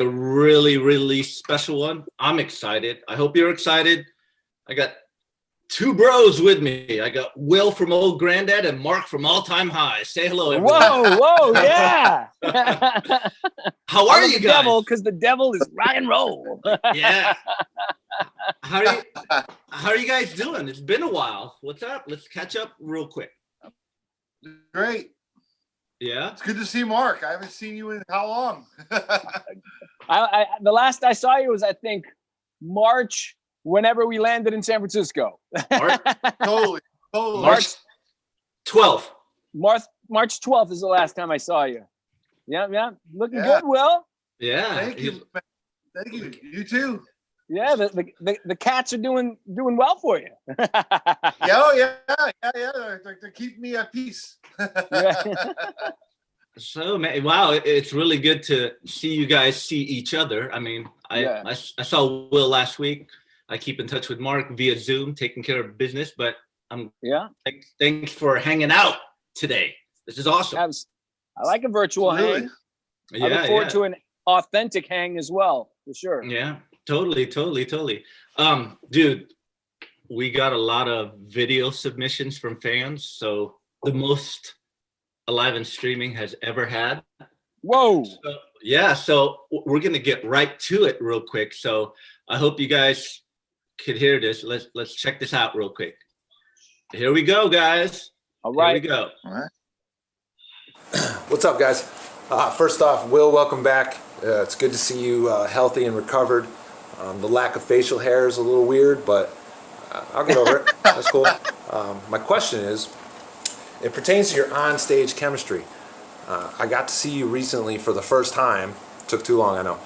a really, really special one. I'm excited. I hope you're excited. I got two bros with me. I got Will from Old Granddad and Mark from All Time High. Say hello, everyone. Whoa, yeah. How are you guys? Because the devil is rock and roll. Yeah. How are you guys doing? It's been a while. What's up? Let's catch up real quick. Great. Yeah. It's good to see Mark. I haven't seen you in how long? The last I saw you was, I think, March, whenever we landed in San Francisco. Totally. March 12th. March 12th is the last time I saw you. Yeah. Looking good, Will. Yeah. Thank you. Thank you. You too. Yeah, the cats are doing well for you. Yeah. They're keeping me at peace. So, man, wow, it's really good to see you guys see each other. I mean, I saw Will last week. I keep in touch with Mark via Zoom, taking care of business, but thanks for hanging out today. This is awesome. I like a virtual hang. I look forward to an authentic hang as well, for sure. Yeah, totally. Dude, we got a lot of video submissions from fans, so the most Alive and Streaming has ever had. Whoa. So we're going to get right to it real quick. So I hope you guys could hear this. Let's check this out real quick. Here we go, guys. All right. Here we go. All right. What's up, guys? First off, Will, welcome back. It's good to see you healthy and recovered. The lack of facial hair is a little weird, but I'll get over it. That's cool. My question is, it pertains to your on-stage chemistry. I got to see you recently for the first time. Took too long, I know.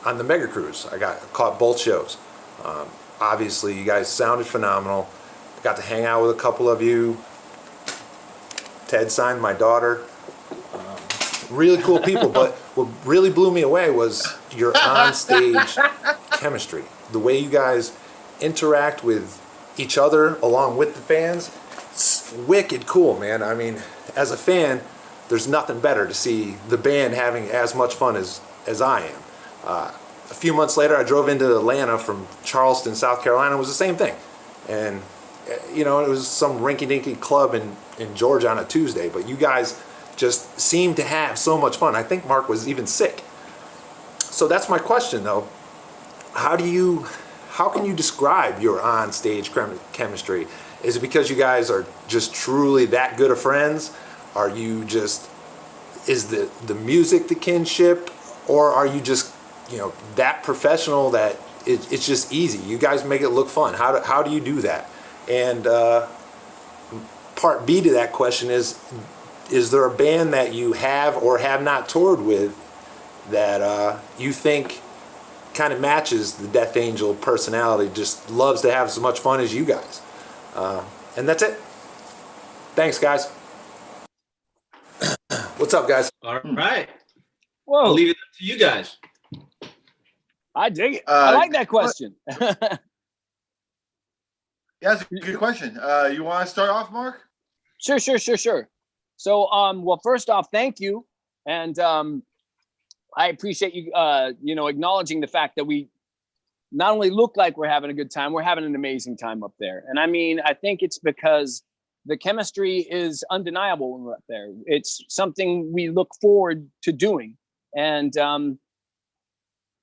On the Mega Cruise, I caught both shows. Obviously, you guys sounded phenomenal. I got to hang out with a couple of you. Ted signed my daughter. Really cool people, but what really blew me away was your on-stage chemistry. The way you guys interact with each other along with the fans. It's wicked cool, man. I mean, as a fan, there's nothing better to see the band having as much fun as I am. A few months later, I drove into Atlanta from Charleston, South Carolina. It was the same thing. And, you know, it was some rinky-dinky club in Georgia on a Tuesday, but you guys just seemed to have so much fun. I think Mark was even sick. So that's my question, though. How can you describe your on-stage chemistry? Is it because you guys are just truly that good of friends? Are you just, is the music the kinship? Or are you just, you know, that professional that it's just easy? You guys make it look fun. How do you do that? And part B to that question is there a band that you have or have not toured with that you think kind of matches the Death Angel personality, just loves to have as much fun as you guys? And that's it. Thanks, guys. What's up, guys? All right. Whoa. I'll leave it up to you guys. I dig it. I like that question. Yeah, that's a good question. You want to start off, Mark? Sure. So, well, first off, thank you. And I appreciate you, acknowledging the fact that we not only look like we're having a good time, we're having an amazing time up there. And I mean, I think it's because the chemistry is undeniable when we're up there. It's something we look forward to doing. And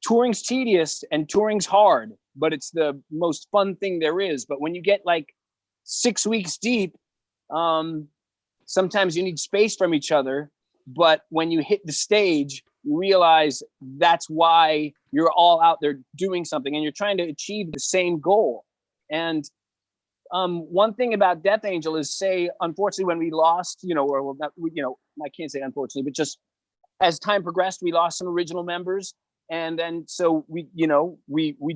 touring's tedious and touring's hard, but it's the most fun thing there is. But when you get like 6 weeks deep, sometimes you need space from each other. But when you hit the stage, you realize that's why you're all out there doing something and you're trying to achieve the same goal. And one thing about Death Angel is, say, unfortunately, when we lost, I can't say unfortunately, but just as time progressed, we lost some original members. And then so we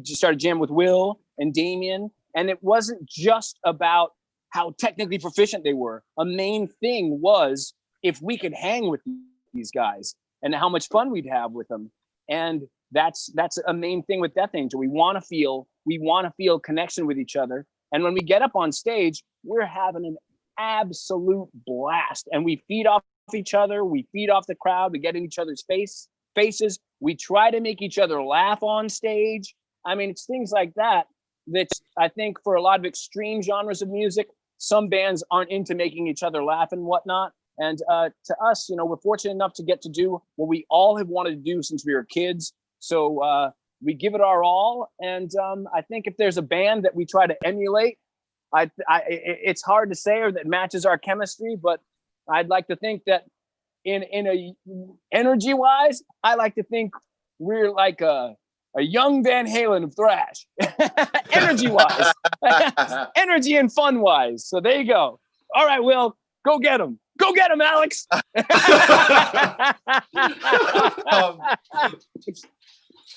just started jamming with Will and Damien. And it wasn't just about how technically proficient they were. A main thing was if we could hang with these guys and how much fun we'd have with them. And that's a main thing with Death Angel. We want to feel connection with each other. And when we get up on stage, we're having an absolute blast. And we feed off each other. We feed off the crowd. We get in each other's faces. We try to make each other laugh on stage. I mean, it's things like that I think for a lot of extreme genres of music, some bands aren't into making each other laugh and whatnot. And to us, we're fortunate enough to get to do what we all have wanted to do since we were kids. So we give it our all. And I think if there's a band that we try to emulate, it's hard to say or that matches our chemistry, but I'd like to think that in a energy wise, I like to think we're like a young Van Halen of thrash, energy wise, energy and fun wise. So there you go. All right, Will, go get him. Go get him, Alex.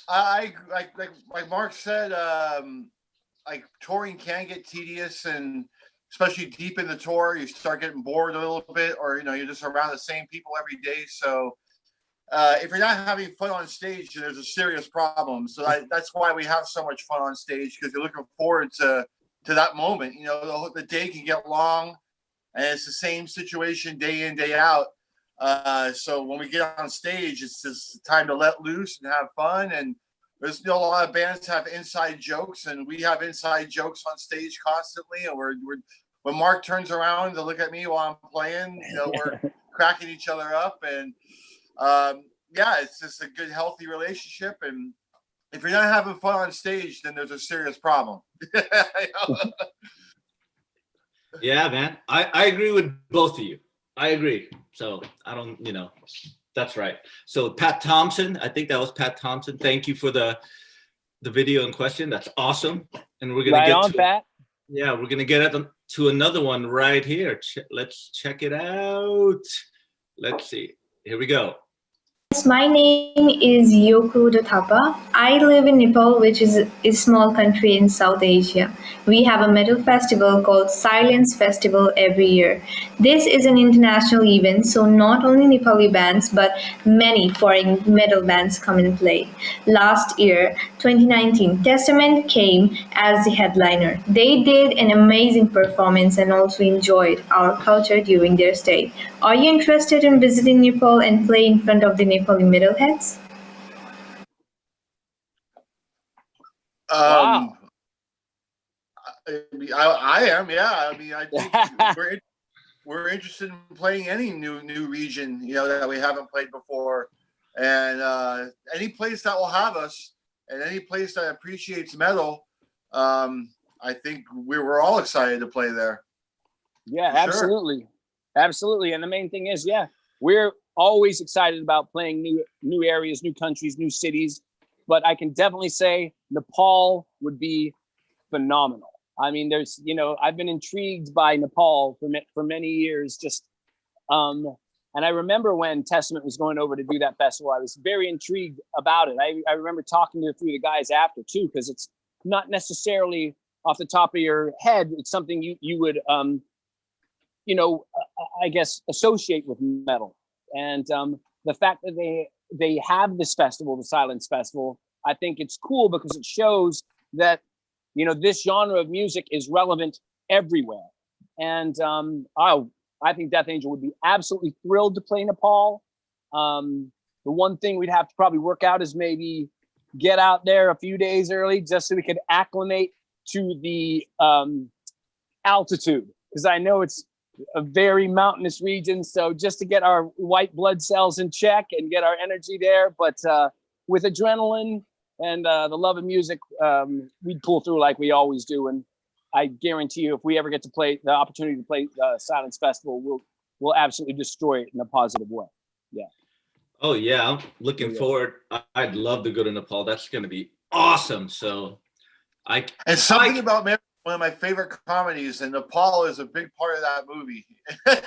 I like Mark said, like touring can get tedious, and especially deep in the tour, you start getting bored a little bit, or you're just around the same people every day. So if you're not having fun on stage, there's a serious problem. So that's why we have so much fun on stage, because you're looking forward to that moment. The day can get long, and it's the same situation day in, day out. So when we get on stage, it's just time to let loose and have fun. And there's a lot of bands have inside jokes, and we have inside jokes on stage constantly. And we're when Mark turns around to look at me while I'm playing, we're cracking each other up. And yeah, it's just a good, healthy relationship. And if you're not having fun on stage, then there's a serious problem. Yeah, man. I agree with both of you. I agree. So I don't, that's right. So Pat Thompson, I think that was Pat Thompson. Thank you for the video in question. That's awesome. And we're going to get to Pat. Yeah, we're going to get to another one right here. Let's check it out. Let's see. Here we go. My name is Yoko Thapa. I live in Nepal, which is a small country in South Asia. We have a metal festival called Silence Festival every year. This is an international event, so not only Nepali bands, but many foreign metal bands come and play. Last year, 2019, Testament came as the headliner. They did an amazing performance and also enjoyed our culture during their stay. Are you interested in visiting Nepal and play in front of the Nepali metalheads? Wow. I am, yeah. I mean, I think we're interested in playing any new region, that we haven't played before, and any place that will have us, and any place that appreciates metal. I think we're all excited to play there. Yeah, absolutely. Sure. Absolutely. And the main thing is, we're always excited about playing new areas, new countries, new cities. But I can definitely say Nepal would be phenomenal. I mean, there's, I've been intrigued by Nepal for many years. And I remember when Testament was going over to do that festival, I was very intrigued about it. I remember talking to a few of the guys after too, because it's not necessarily off the top of your head. It's something you would, I guess, associate with metal. And the fact that they have this festival, the Silence Festival, I think it's cool because it shows that, this genre of music is relevant everywhere. And I think Death Angel would be absolutely thrilled to play Nepal. The one thing we'd have to probably work out is maybe get out there a few days early just so we could acclimate to the altitude, because I know it's a very mountainous region. So just to get our white blood cells in check and get our energy there. But with adrenaline and the love of music, we'd pull through like we always do. And I guarantee you, if we ever get to play the opportunity to play Silence Festival, we'll absolutely destroy it in a positive way. Yeah. Oh yeah, I'm looking forward. I'd love to go to Nepal. That's going to be awesome. So and something about Mary, one of my favorite comedies, and Nepal is a big part of that movie.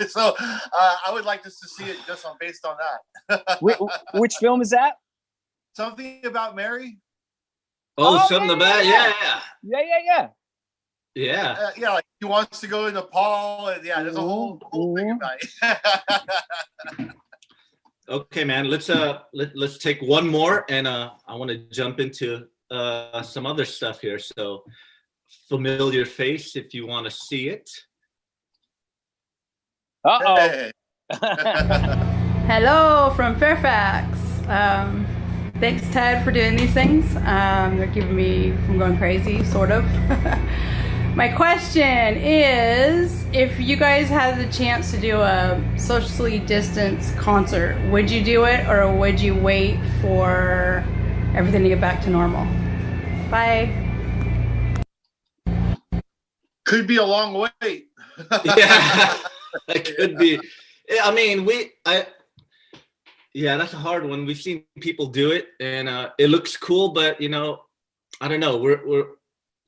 So I would like us to see it just based on that. Which film is that? Something About Mary. Oh, something about Yeah. Yeah, like he wants to go to Nepal, and there's a whole thing about it. Okay, man. Let's take one more, and I want to jump into some other stuff here. So, familiar face, if you want to see it. Uh-oh. Hey. Hello from Fairfax. Thanks, Ted, for doing these things. They're keeping me from going crazy, sort of. My question is, if you guys had the chance to do a socially distanced concert, would you do it, or would you wait for everything to get back to normal? Bye. Could be a long wait. Yeah, it could be. I mean, yeah, that's a hard one. We've seen people do it, and it looks cool, but I don't know. We're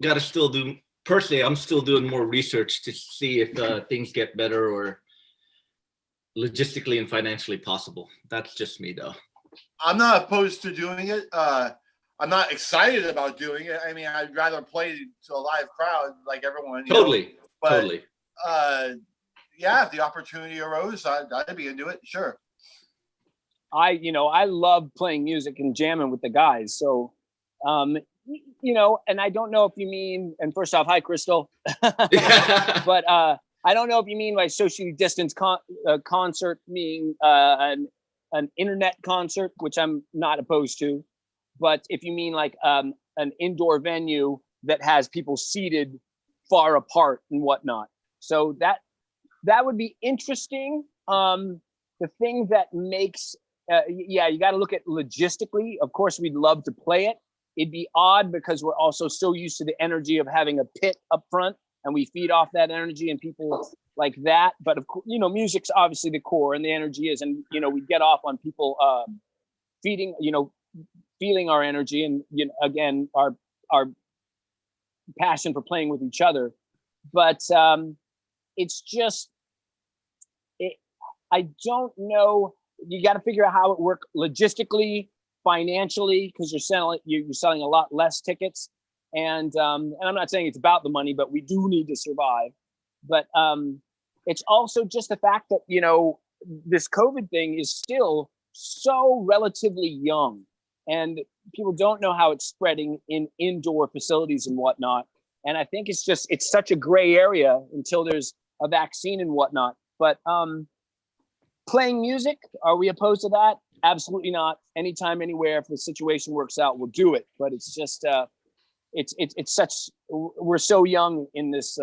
gotta still do. Personally, I'm still doing more research to see if things get better or logistically and financially possible. That's just me, though. I'm not opposed to doing it. I'm not excited about doing it. I mean, I'd rather play to a live crowd like everyone. Totally. But, totally. Yeah, if the opportunity arose, I'd be into it. Sure. I love playing music and jamming with the guys. So, and I don't know if you mean, and first off, hi, Crystal. But I don't know if you mean by socially distanced concert meaning an internet concert, which I'm not opposed to. But if you mean like an indoor venue that has people seated far apart and whatnot. So that would be interesting. The thing that makes, you got to look at logistically. Of course, we'd love to play it. It'd be odd because we're also so used to the energy of having a pit up front, and we feed off that energy and people like that. But of course, music's obviously the core, and the energy is, and we get off on people feeding, feeling our energy, and again our passion for playing with each other. But it's just, I don't know. You got to figure out how it works logistically, financially, because you're selling a lot less tickets, and I'm not saying it's about the money, but we do need to survive. But it's also just the fact that this COVID thing is still so relatively young, and people don't know how it's spreading in indoor facilities and whatnot. And I think it's such a gray area until there's a vaccine and whatnot. But playing music, are we opposed to that? Absolutely not. Anytime, anywhere, if the situation works out, we'll do it. But it's just, we're so young in this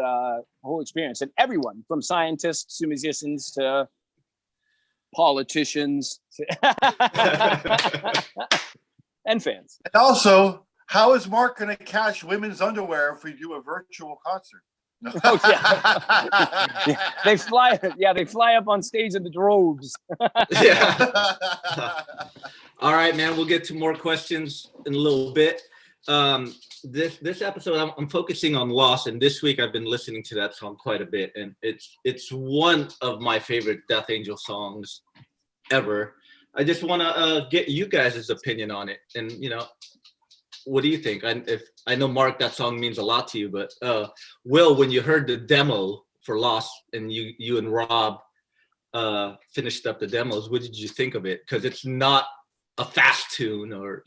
whole experience. And everyone, from scientists to musicians to politicians and fans. And also, how is Mark going to catch women's underwear if we do a virtual concert? No. Oh yeah. They fly up on stage in the droves. Yeah. All right, man. We'll get to more questions in a little bit. This episode, I'm focusing on Lost, and this week I've been listening to that song quite a bit, and it's one of my favorite Death Angel songs ever. I just want to get you guys' opinion on it, and what do you think? I know, Mark, that song means a lot to you, but Will, when you heard the demo for Lost and you and Rob finished up the demos, what did you think of it? Because it's not a fast tune or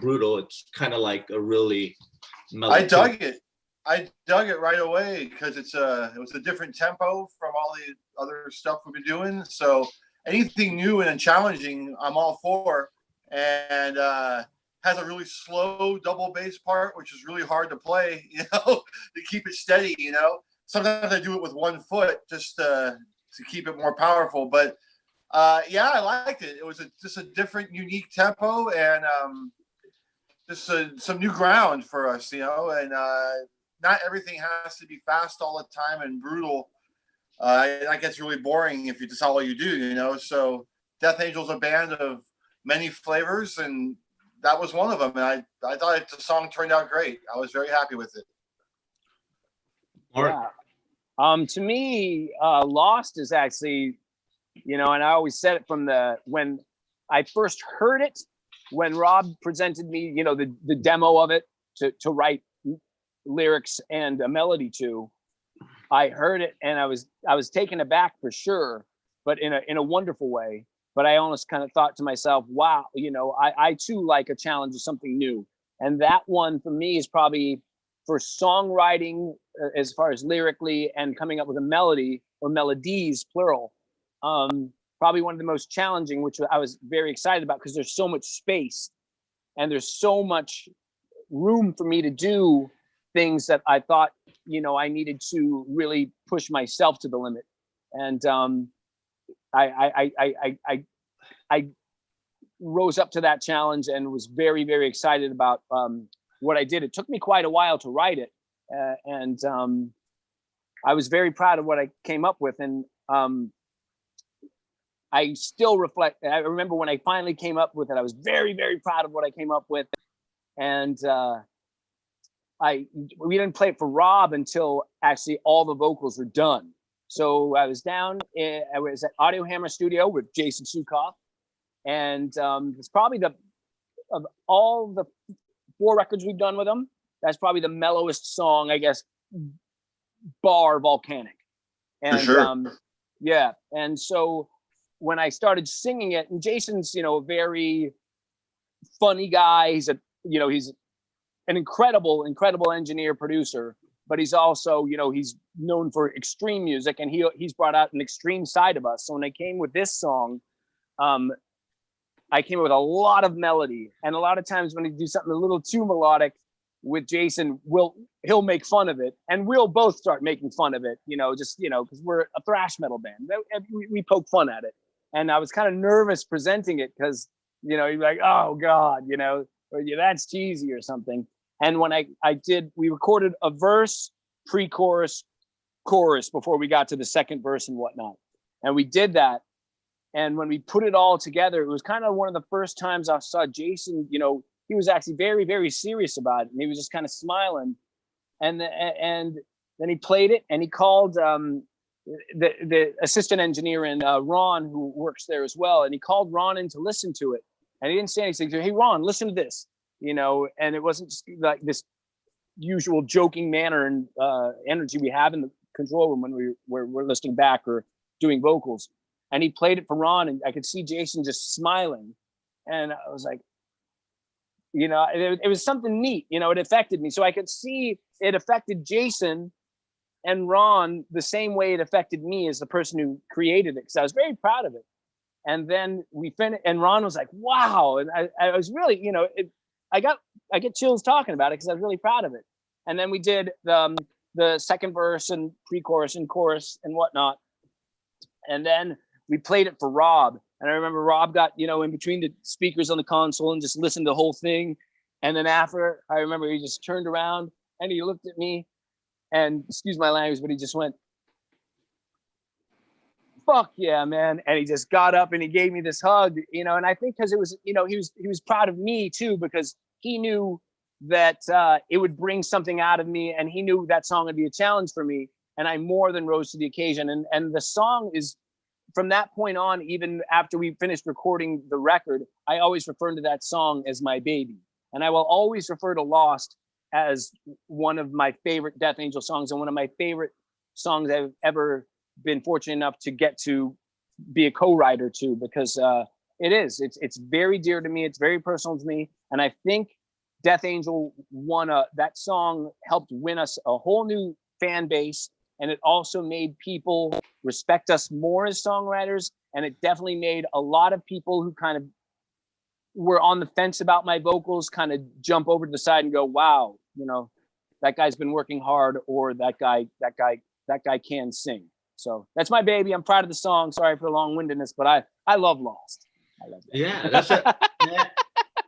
brutal. It's kind of like a really mellow I dug it. I dug it right away because it was a different tempo from all the other stuff we've been doing. So anything new and challenging, I'm all for. And has a really slow double bass part, which is really hard to play, to keep it steady, Sometimes I do it with one foot just to keep it more powerful. But I liked it. It was just a different, unique tempo, and just some new ground for us, and not everything has to be fast all the time and brutal. That gets really boring if that's all you do, So Death Angel's a band of many flavors, and that was one of them. And I thought the song turned out great. I was very happy with it. Mark. Yeah. To me, Lost is actually, and I always said it when I first heard it, when Rob presented me, the demo of it to write lyrics and a melody to, I heard it and I was taken aback for sure, but in a wonderful way. But I almost kind of thought to myself, wow, I too like a challenge of something new. And that one for me is probably, for songwriting, as far as lyrically and coming up with a melody or melodies, plural, probably one of the most challenging, which I was very excited about because there's so much space and there's so much room for me to do things that I thought, I needed to really push myself to the limit. And I rose up to that challenge and was very, very excited about what I did. It took me quite a while to write it, and I was very proud of what I came up with. And I still reflect. I remember when I finally came up with it, I was very, very proud of what I came up with. And we didn't play it for Rob until actually all the vocals were done. So I was I was at Audio Hammer Studio with Jason Sukoff, and it's probably of all the 4 records we've done with them, that's probably the mellowest song, I guess, bar Volcanic. And for sure. Yeah, and so when I started singing it, and Jason's, a very funny guy. He's he's an incredible engineer, producer, but he's also, he's known for extreme music, and he's brought out an extreme side of us. So when I came with this song, I came up with a lot of melody, and a lot of times when I do something a little too melodic with Jason, he'll make fun of it, and we'll both start making fun of it, because we're a thrash metal band. We poke fun at it. And I was kind of nervous presenting it because, you're like, oh God, or that's cheesy or something. And when we recorded a verse, pre-chorus, chorus before we got to the second verse and whatnot. And we did that. And when we put it all together, it was kind of one of the first times I saw Jason, he was actually very, very serious about it. And he was just kind of smiling. And then he played it, and he called the assistant engineer and Ron, who works there as well. And he called Ron in to listen to it. And he didn't say anything. He said, hey, Ron, listen to this, and it wasn't just like this usual joking manner and energy we have in the control room when we're listening back or doing vocals. And he played it for Ron, and I could see Jason just smiling. And I was like, it was something neat, it affected me. So I could see it affected Jason and Ron the same way it affected me as the person who created it, because I was very proud of it. And then we finished, and Ron was like, wow. And I was really, I get chills talking about it because I was really proud of it. And then we did the second verse and pre-chorus and chorus and whatnot. And then we played it for Rob. And I remember Rob got, in between the speakers on the console and just listened to the whole thing. And then after, I remember he just turned around and he looked at me, and excuse my language, but he just went, fuck yeah, man. And he just got up and he gave me this hug, and I think because it was, he was proud of me too, because he knew that it would bring something out of me, and he knew that song would be a challenge for me. And I more than rose to the occasion. And the song is, from that point on, even after we finished recording the record, I always refer to that song as my baby. And I will always refer to Lost as one of my favorite Death Angel songs, and one of my favorite songs I've ever been fortunate enough to get to be a co-writer to, because it's very dear to me. It's very personal to me. And I think Death Angel that song helped win us a whole new fan base. And it also made people respect us more as songwriters. And it definitely made a lot of people who kind of were on the fence about my vocals kind of jump over to the side and go, wow, that guy's been working hard, or that guy can sing. So that's my baby. I'm proud of the song. Sorry for the long-windedness, but I love Lost. I love that. Yeah, that's it.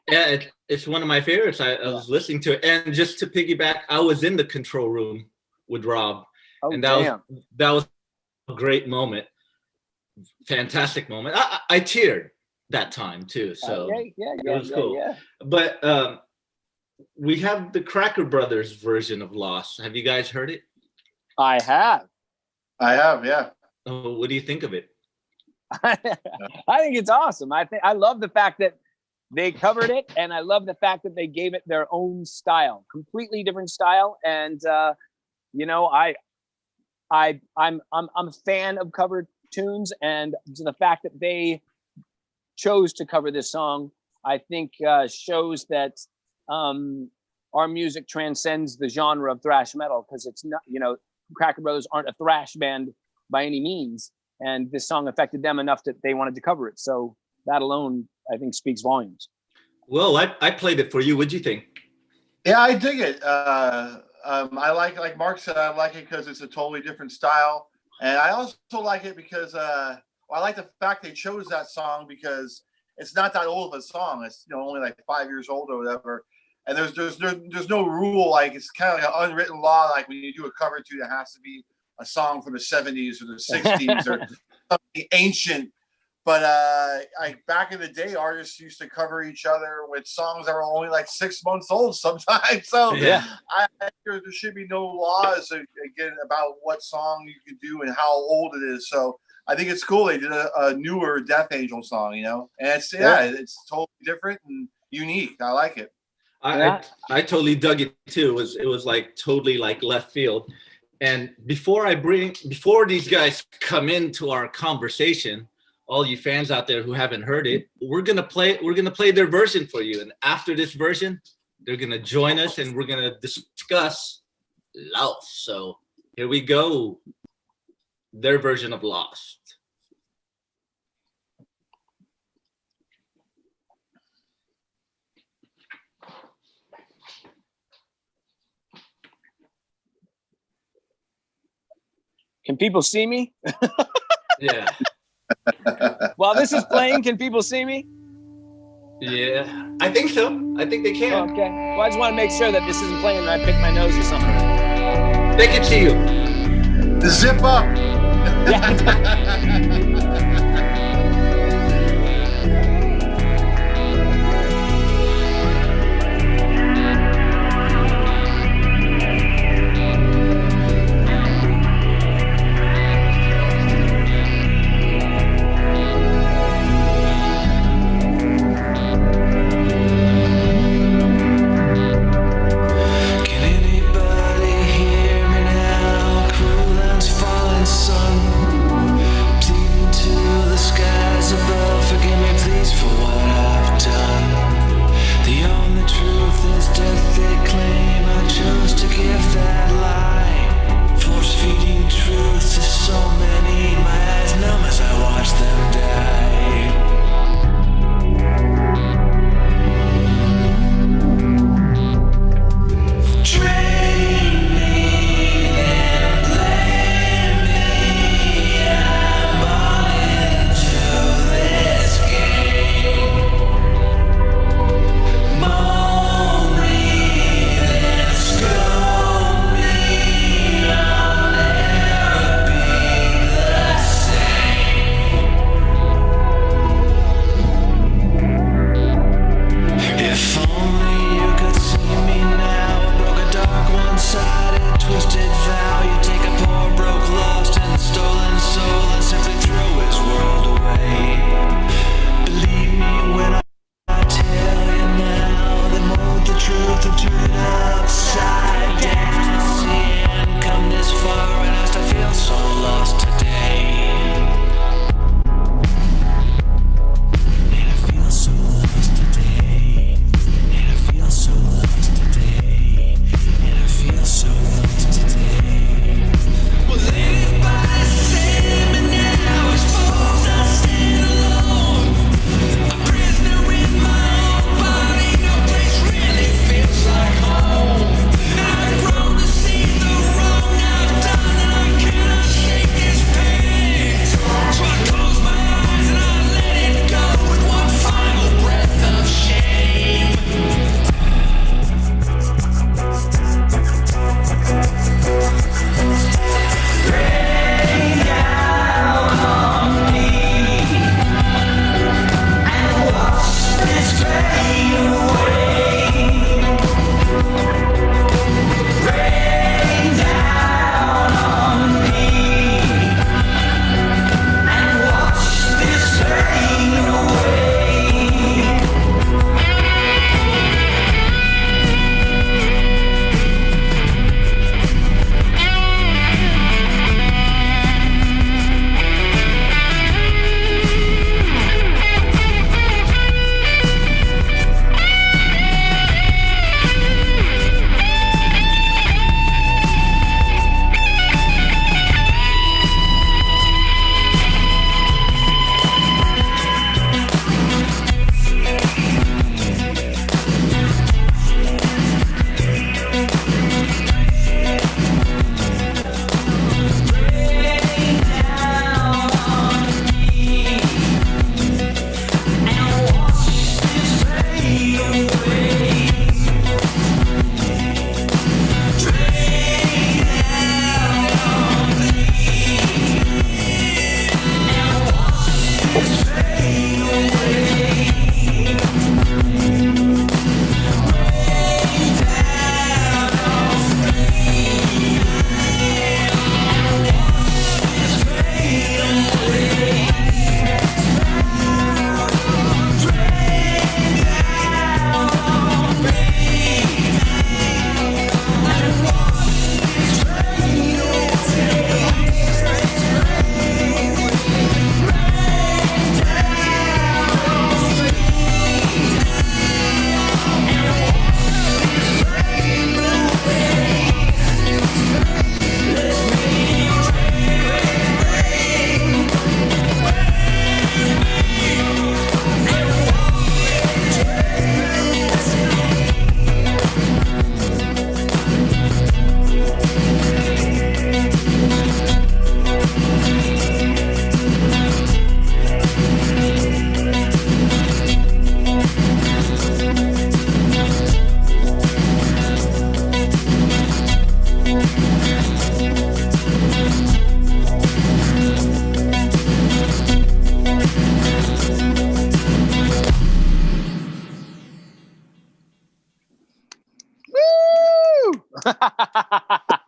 Yeah, it's one of my favorites. I was listening to it. And just to piggyback, I was in the control room with Rob. Oh, and that was a great moment. Fantastic moment. I cheered that time too. So it was cool. Yeah. But we have the Cracker Brothers version of Lost. Have you guys heard it? I have, yeah. Oh, what do you think of it? I think it's awesome. I love the fact that they covered it, and I love the fact that they gave it their own style, completely different style. And I'm a fan of cover tunes, and the fact that they chose to cover this song, I think shows that our music transcends the genre of thrash metal, because it's not, Cracker Brothers aren't a thrash band by any means, and this song affected them enough that they wanted to cover it. So that alone, I think, speaks volumes. Well, I played it for you. What'd you think? Yeah, I dig it. I like Mark said, I like it because it's a totally different style, and I also like it because I like the fact they chose that song because it's not that old of a song. It's only like 5 years old or whatever. And there's no rule, like it's kind of like an unwritten law. Like when you do a cover tune, it has to be a song from the 70s or the 60s or something ancient. But like back in the day, artists used to cover each other with songs that were only like 6 months old sometimes. So Yeah. I there should be no laws again about what song you can do and how old it is. So I think it's cool they did a newer Death Angel song, and it's totally different and unique. I like it. I totally dug it too. It was like totally like left field. And before these guys come into our conversation, all you fans out there who haven't heard it, we're gonna play their version for you. And after this version, they're gonna join us and we're gonna discuss Lost. So here we go. Their version of Lost. Can people see me? Yeah. While this is playing, can people see me? Yeah, I think so. I think they can. Okay. Well, I just want to make sure that this isn't playing and I pick my nose or something. They can see you. Zip up. Sun, please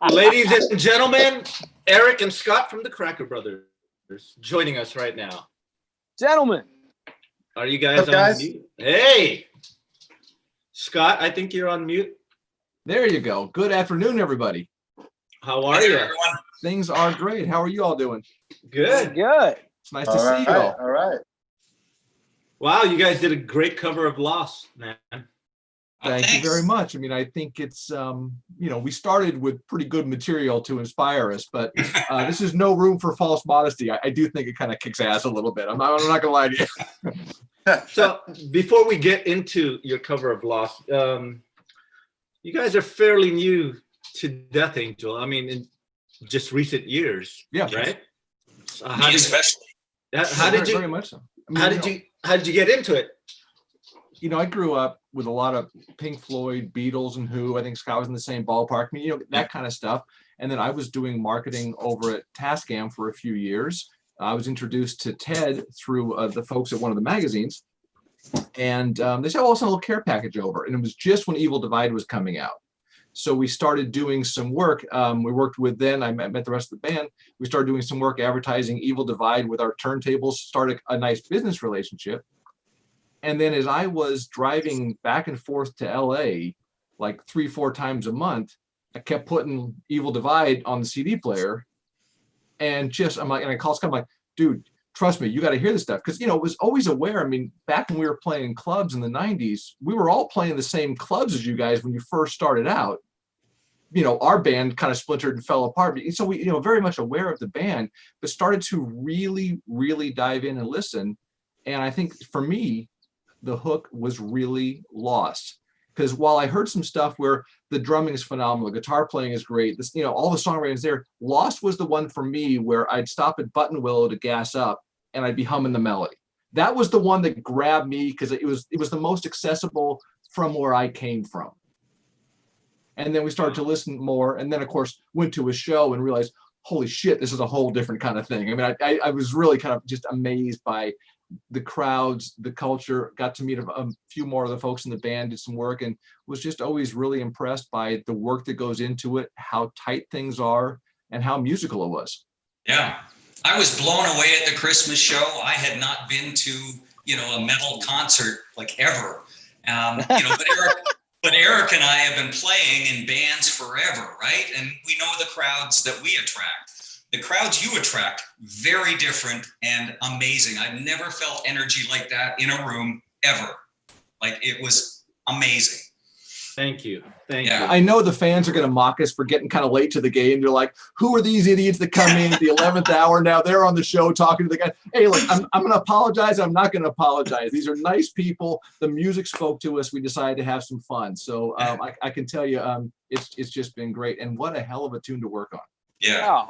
Ladies and gentlemen, Eric and Scott from the Cracker Brothers joining us right now. Gentlemen. Are you guys on mute? Hey! Scott, I think you're on mute. There you go. Good afternoon, everybody. How are you? Things are great. How are you all doing? Good. Good. It's nice to see you all. All right. Wow, you guys did a great cover of Lost, man. Thank you very much. I mean, I think it's, we started with pretty good material to inspire us, but this is no room for false modesty. I do think it kind of kicks ass a little bit. I'm not going to lie to you. So before we get into your cover of Lost, you guys are fairly new to Death Angel. I mean, in just recent years, right? So how did you? Very much so. I mean, how did you get into it? I grew up with a lot of Pink Floyd, Beatles, and Who. I think Scott was in the same ballpark. I mean, that kind of stuff. And then I was doing marketing over at Tascam for a few years. I was introduced to Ted through the folks at one of the magazines. And they said, send a little care package over. And it was just when Evil Divide was coming out. So we started doing some work. We worked with I met the rest of the band. We started doing some work advertising Evil Divide with our turntables, started a nice business relationship. And then as I was driving back and forth to LA, like 3-4 times a month, I kept putting Evil Divide on the CD player. And I called Scott, I'm like, dude, trust me, you got to hear this stuff. Because, was always aware. I mean, back when we were playing clubs in the 90s, we were all playing the same clubs as you guys when you first started out. Our band kind of splintered and fell apart. So we, very much aware of the band, but started to really, really dive in and listen. And I think for me, the hook was really Lost. Because while I heard some stuff where the drumming is phenomenal, guitar playing is great, this, all the songwriting is there, Lost was the one for me where I'd stop at Button Willow to gas up and I'd be humming the melody. That was the one that grabbed me because it was the most accessible from where I came from. And then we started to listen more, and then of course went to a show and realized, holy shit, this is a whole different kind of thing. I mean, I was really kind of just amazed by the crowds, the culture. Got to meet a few more of the folks in the band, did some work, and was just always really impressed by the work that goes into it, how tight things are, and how musical it was. Yeah, I was blown away at the Christmas show. I had not been to a metal concert like ever. But Eric and I have been playing in bands forever, right? And we know the crowds that we attract. The crowds you attract, very different and amazing. I've never felt energy like that in a room ever. Like, it was amazing. Thank you. Thank you. I know the fans are going to mock us for getting kind of late to the game. They're like, who are these idiots that come in at the 11th hour? Now they're on the show talking to the guy. Hey, look, I'm going to apologize. I'm not going to apologize. These are nice people. The music spoke to us. We decided to have some fun. So I can tell you, it's just been great. And what a hell of a tune to work on. Yeah.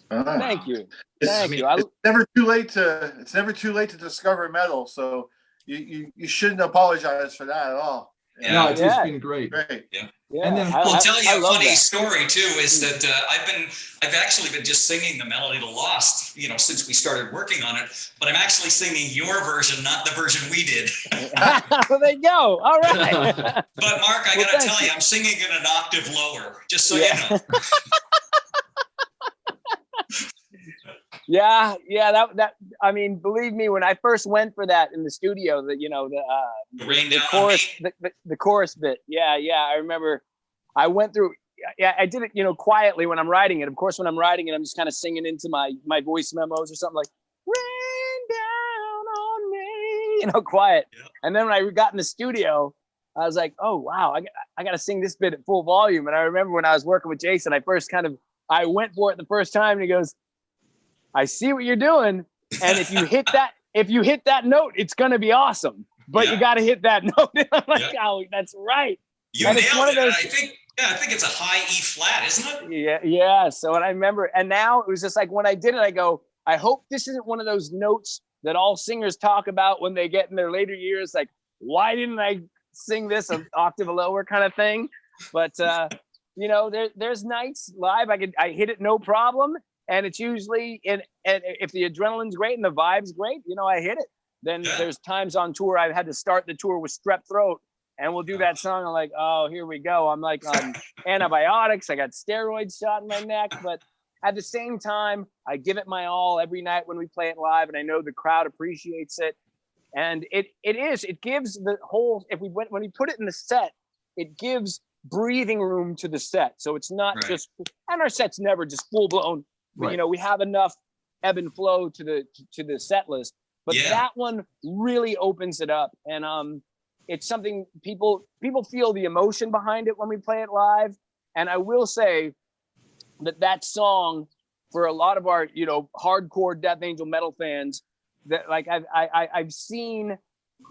Oh, thank you. It's never too late to discover metal. So you shouldn't apologize for that at all. Yeah. No, it's been great. Yeah. And then I'll tell you a funny story too, is that I've actually been just singing the melody to Lost, since we started working on it, but I'm actually singing your version, not the version we did. Well, there you go. All right. But Mark, I gotta tell you, I'm singing it an octave lower, just so you know. Yeah. That. I mean, believe me, when I first went for that in the studio, the chorus, the chorus bit. Yeah. I remember, I went through. Yeah, I did it, quietly when I'm writing it. Of course, when I'm writing it, I'm just kind of singing into my voice memos or something like "Rain down on me," quiet. Yeah. And then when I got in the studio, I was like, oh wow, I got to sing this bit at full volume. And I remember when I was working with Jason, I went for it the first time, and he goes, I see what you're doing, and if you hit that note, it's gonna be awesome. But you got to hit that note. And I'm like, oh, that's right. You nailed it. I think it's a high E flat, isn't it? Yeah. So and I remember, and now it was just like when I did it, I go, I hope this isn't one of those notes that all singers talk about when they get in their later years. Like, why didn't I sing this an octave lower kind of thing? But there's nights live I hit it no problem. And it's usually and if the adrenaline's great and the vibe's great, I hit it. Then there's times on tour I've had to start the tour with strep throat, and we'll do that song. I'm like, oh, here we go. I'm like on antibiotics. I got steroids shot in my neck, but at the same time, I give it my all every night when we play it live, and I know the crowd appreciates it. And it gives the whole, when we put it in the set, it gives breathing room to the set. So it's not just, and our set's never just full blown, but you know, we have enough ebb and flow to the set list. But that one really opens it up, and it's something people feel the emotion behind it when we play it live. And I will say that song, for a lot of our, you know, hardcore Death Angel metal fans, that like I've seen,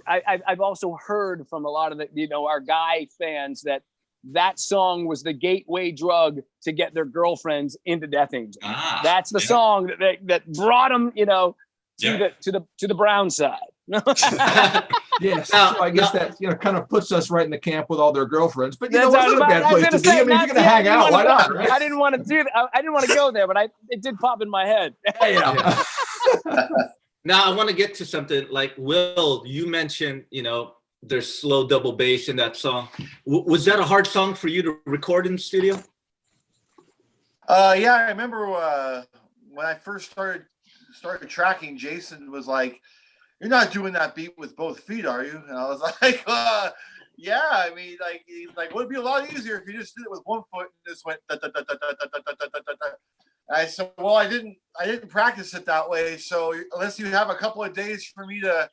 I've also heard from a lot of the, you know, our guy fans that song was the gateway drug to get their girlfriends into Death Angel. That's the song that brought them, you know, to the brown side. Yes, so I guess that, you know, kind of puts us right in the camp with all their girlfriends. But you know, it's not a bad place to be. I mean, if you're gonna hang out, why not? Right? I didn't want to do that. I didn't want to go there, but it did pop in my head. Yeah. Now I want to get to something like, Will, you mentioned, you know, there's slow double bass in that song. Was that a hard song for you to record in the studio? Yeah, I remember when I first started tracking, Jason was like, "You're not doing that beat with both feet, are you?" And I was like, "Yeah." I mean, like, he's like, "Would it be a lot easier if you just did it with one foot and just went da da da da da da da da da da da?" I said, "Well, I didn't practice it that way. So unless you have a couple of days for me to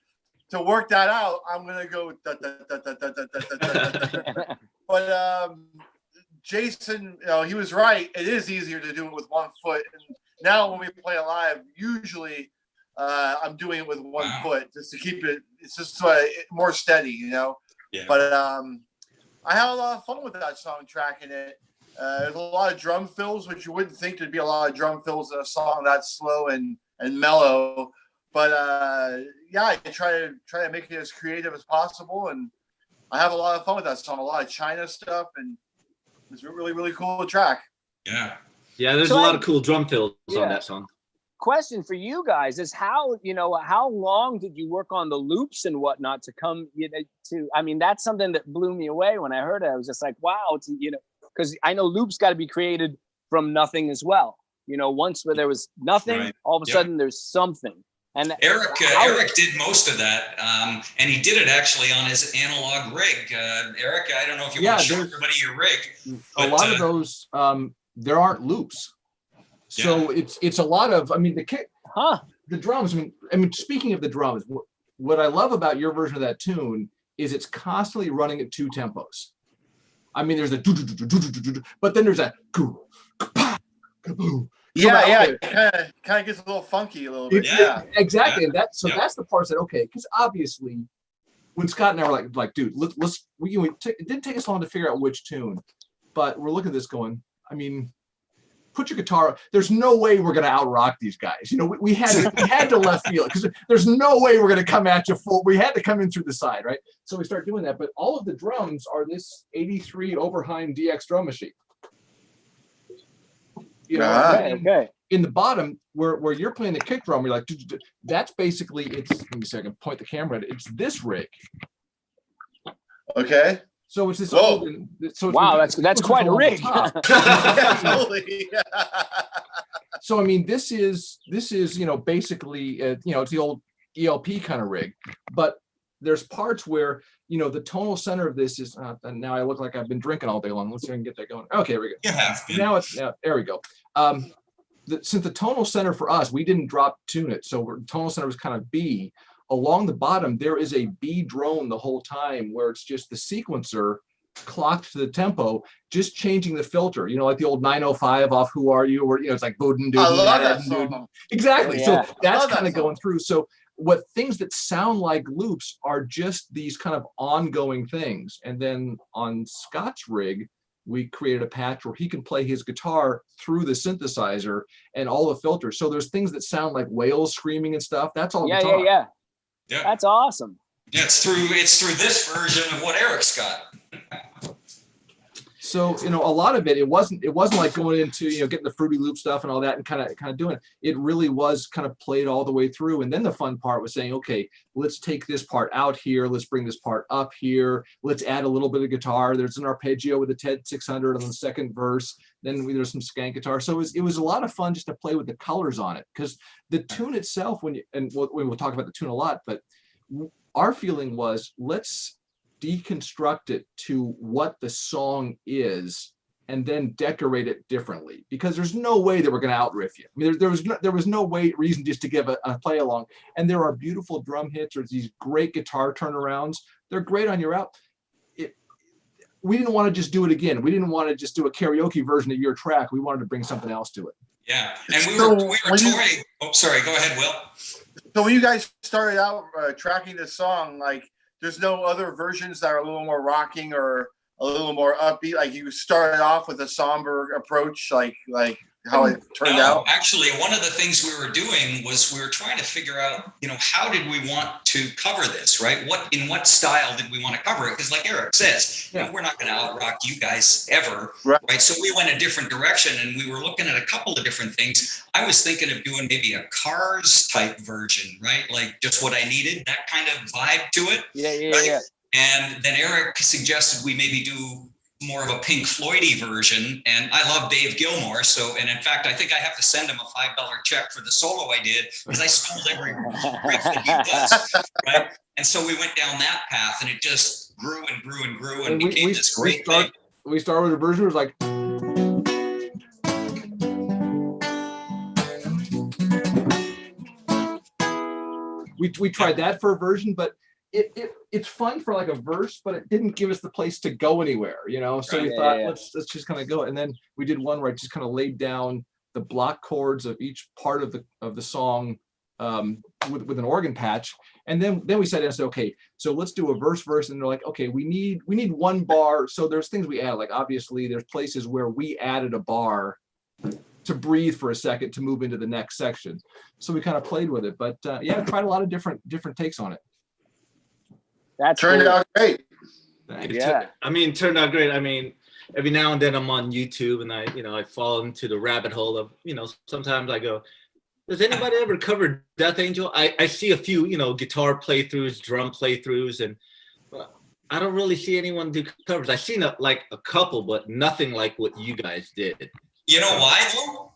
work that out, I'm gonna go da da da da da da da da da." But Jason, you know, he was right. It is easier to do it with one foot. And now when we play it live, usually I'm doing it with one foot just to keep it. It's just more steady, you know. Yeah. But I had a lot of fun with that song, tracking it. There's a lot of drum fills, which you wouldn't think there'd be a lot of drum fills in a song that slow and mellow. But yeah, I try to make it as creative as possible, and I have a lot of fun with that song. A lot of China stuff, and it's really, really cool to track. Yeah. Yeah, there's a lot of cool drum fills on that song. Question for you guys is how long did you work on the loops and whatnot to come, you know, to, I mean, that's something that blew me away when I heard it. I was just like, wow, it's, you know, because I know loops got to be created from nothing as well. You know, once where there was nothing, all of a sudden there's something. And Eric did most of that, and he did it actually on his analog rig. Eric, I don't know if you want to show everybody your rig. But, a lot of those, there aren't loops. So it's a lot of, I mean, the drums, I mean, speaking of the drums, what I love about your version of that tune is it's constantly running at 2 tempos. I mean, there's a but then there's a it kind of gets a little funky a little bit. Yeah, exactly. And that's the part that, okay, because obviously when Scott and I were like, dude, it didn't take us long to figure out which tune, but we're looking at this going, I mean, put your guitar. There's no way we're going to out-rock these guys. You know, we had to left field because there's no way we're going to come at you full. We had to come in through the side, right? So we start doing that. But all of the drums are this 83 Oberheim DX drum machine. You know, in the bottom where you're playing the kick drum, you're like, that's basically, it's, let me see if I can point the camera at it. It's this rig. Okay. So it's this. Wow, that's quite a rig. So I mean, this is you know, basically you know, it's the old ELP kind of rig, but there's parts where, you know, the tonal center of this is and now I look like I've been drinking all day long. Let's see if I can get that going. Okay, here we go. Yeah. There we go. Since the tonal center for us, we didn't drop tune it, so tonal center was kind of B. Along the bottom, there is a B drone the whole time where it's just the sequencer clocked to the tempo, just changing the filter, you know, like the old 905 off Who Are You, or, you know, it's like Booden Dooden. I love that song. Exactly. So that's kind of going through. So what things that sound like loops are just these kind of ongoing things. And then on Scott's rig, we created a patch where he can play his guitar through the synthesizer and all the filters. So there's things that sound like whales screaming and stuff. That's all guitar. Yeah. That's awesome. Yeah, it's through this version of what Eric's got. So, a lot of it wasn't like going into, getting the Fruity Loop stuff and all that and kind of doing it. It really was kind of played all the way through. And then the fun part was saying, okay, let's take this part out here. Let's bring this part up here. Let's add a little bit of guitar. There's an arpeggio with a TED 600 on the second verse. Then there's some skank guitar. So it was a lot of fun just to play with the colors on it, because the tune itself, we'll talk about the tune a lot, but our feeling was, let's deconstruct it to what the song is and then decorate it differently, because there's no way that we're going to outriff you. I mean, there was no reason just to give a play along. And there are beautiful drum hits, or these great guitar turnarounds. They're great on your out. We didn't want to just do it again. We didn't want to just do a karaoke version of your track. We wanted to bring something else to it. Yeah, and we were touring. Oh, sorry. Go ahead, Will. So when you guys started out tracking this song, like, there's no other versions that are a little more rocking or a little more upbeat? Like, you started off with a somber approach, like how it turned out? Actually, one of the things we were doing was we were trying to figure out, how did we want to cover this, right? In what style did we want to cover it? Because like Eric says, we're not going to out-rock you guys ever, right? So we went a different direction, and we were looking at a couple of different things. I was thinking of doing maybe a Cars type version, right? Like Just What I Needed, that kind of vibe to it. Yeah. And then Eric suggested we maybe do more of a Pink Floyd-y version, and I love Dave Gilmour. And in fact, I think I have to send him a $5 check for the solo I did, because I stole every riff that he does, right? And so we went down that path, and it just grew and grew and grew, and became this great thing. We started with a version that was like, we tried that for a version, but it's fun for like a verse, but it didn't give us the place to go anywhere, So we thought, let's just kind of go. And then we did one where I just kind of laid down the block chords of each part of the song with an organ patch. And then we said, okay, so let's do a verse. And they're like, okay, we need one bar. So there's things we add, like obviously there's places where we added a bar to breathe for a second to move into the next section. So we kind of played with it, but tried a lot of different takes on it. That turned out great. Turned out great. I mean, every now and then I'm on YouTube, and I fall into the rabbit hole of, sometimes I go, does anybody ever cover Death Angel? I see a few, guitar playthroughs, drum playthroughs, and I don't really see anyone do covers. I've seen a couple, but nothing like what you guys did. You know why, though?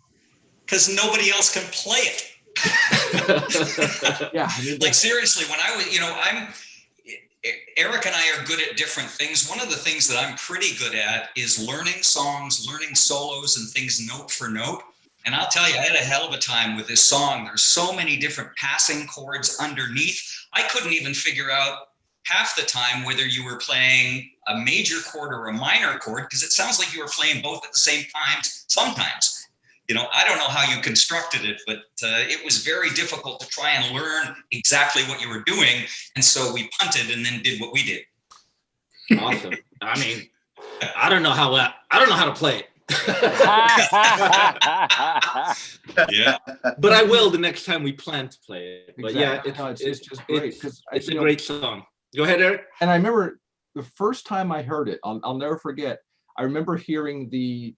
Because nobody else can play it. Yeah. Like, seriously, when I was, Eric and I are good at different things. One of the things that I'm pretty good at is learning songs, learning solos and things note for note. And I'll tell you, I had a hell of a time with this song. There's so many different passing chords underneath. I couldn't even figure out half the time whether you were playing a major chord or a minor chord, because it sounds like you were playing both at the same time sometimes. I don't know how you constructed it, but it was very difficult to try and learn exactly what you were doing. And so we punted and then did what we did. Awesome. I mean, I don't know how to play it. Yeah. But I will the next time we plan to play it. But exactly. It's just great, because it's a great song. Go ahead, Eric. And I remember the first time I heard it, I'll never forget. I remember hearing the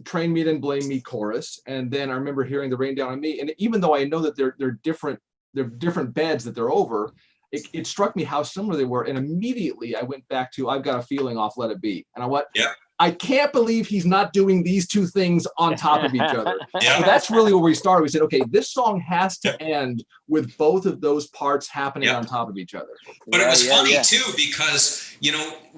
Train Me Then Blame Me chorus, and then I remember hearing the Rain Down on Me. And even though I know that they're different beds that they're over, it struck me how similar they were. And immediately I went back to I've Got a Feeling off Let It Be. And I went, I can't believe he's not doing these two things on top of each other. Yeah. So that's really where we started. We said, okay, this song has to end with both of those parts happening on top of each other. But it was funny too, because,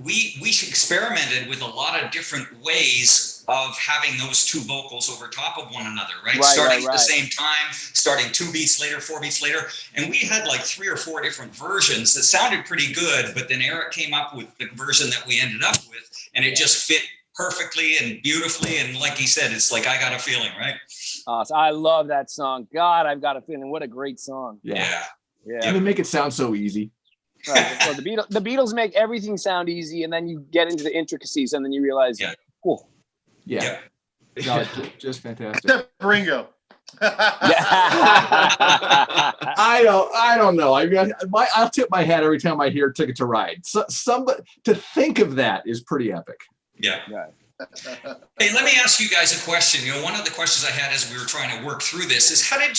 we experimented with a lot of different ways of having those two vocals over top of one another, right? Starting at the same time, starting 2 beats later, 4 beats later. And we had like 3 or 4 different versions that sounded pretty good, but then Eric came up with the version that we ended up with, and it just fit perfectly and beautifully. And like he said, it's like I Got a Feeling, right? Awesome. I love that song. God, I've Got a Feeling. What a great song. Yeah. And they make it sound so easy. Right. So the Beatles make everything sound easy, and then you get into the intricacies, and then you realize, cool. Yeah. No, it's just fantastic. Except Ringo. I don't know. I mean, I'll tip my hat every time I hear Ticket to Ride. So, somebody to think of that is pretty epic. Yeah. Hey, let me ask you guys a question. You know, one of the questions I had as we were trying to work through this is how did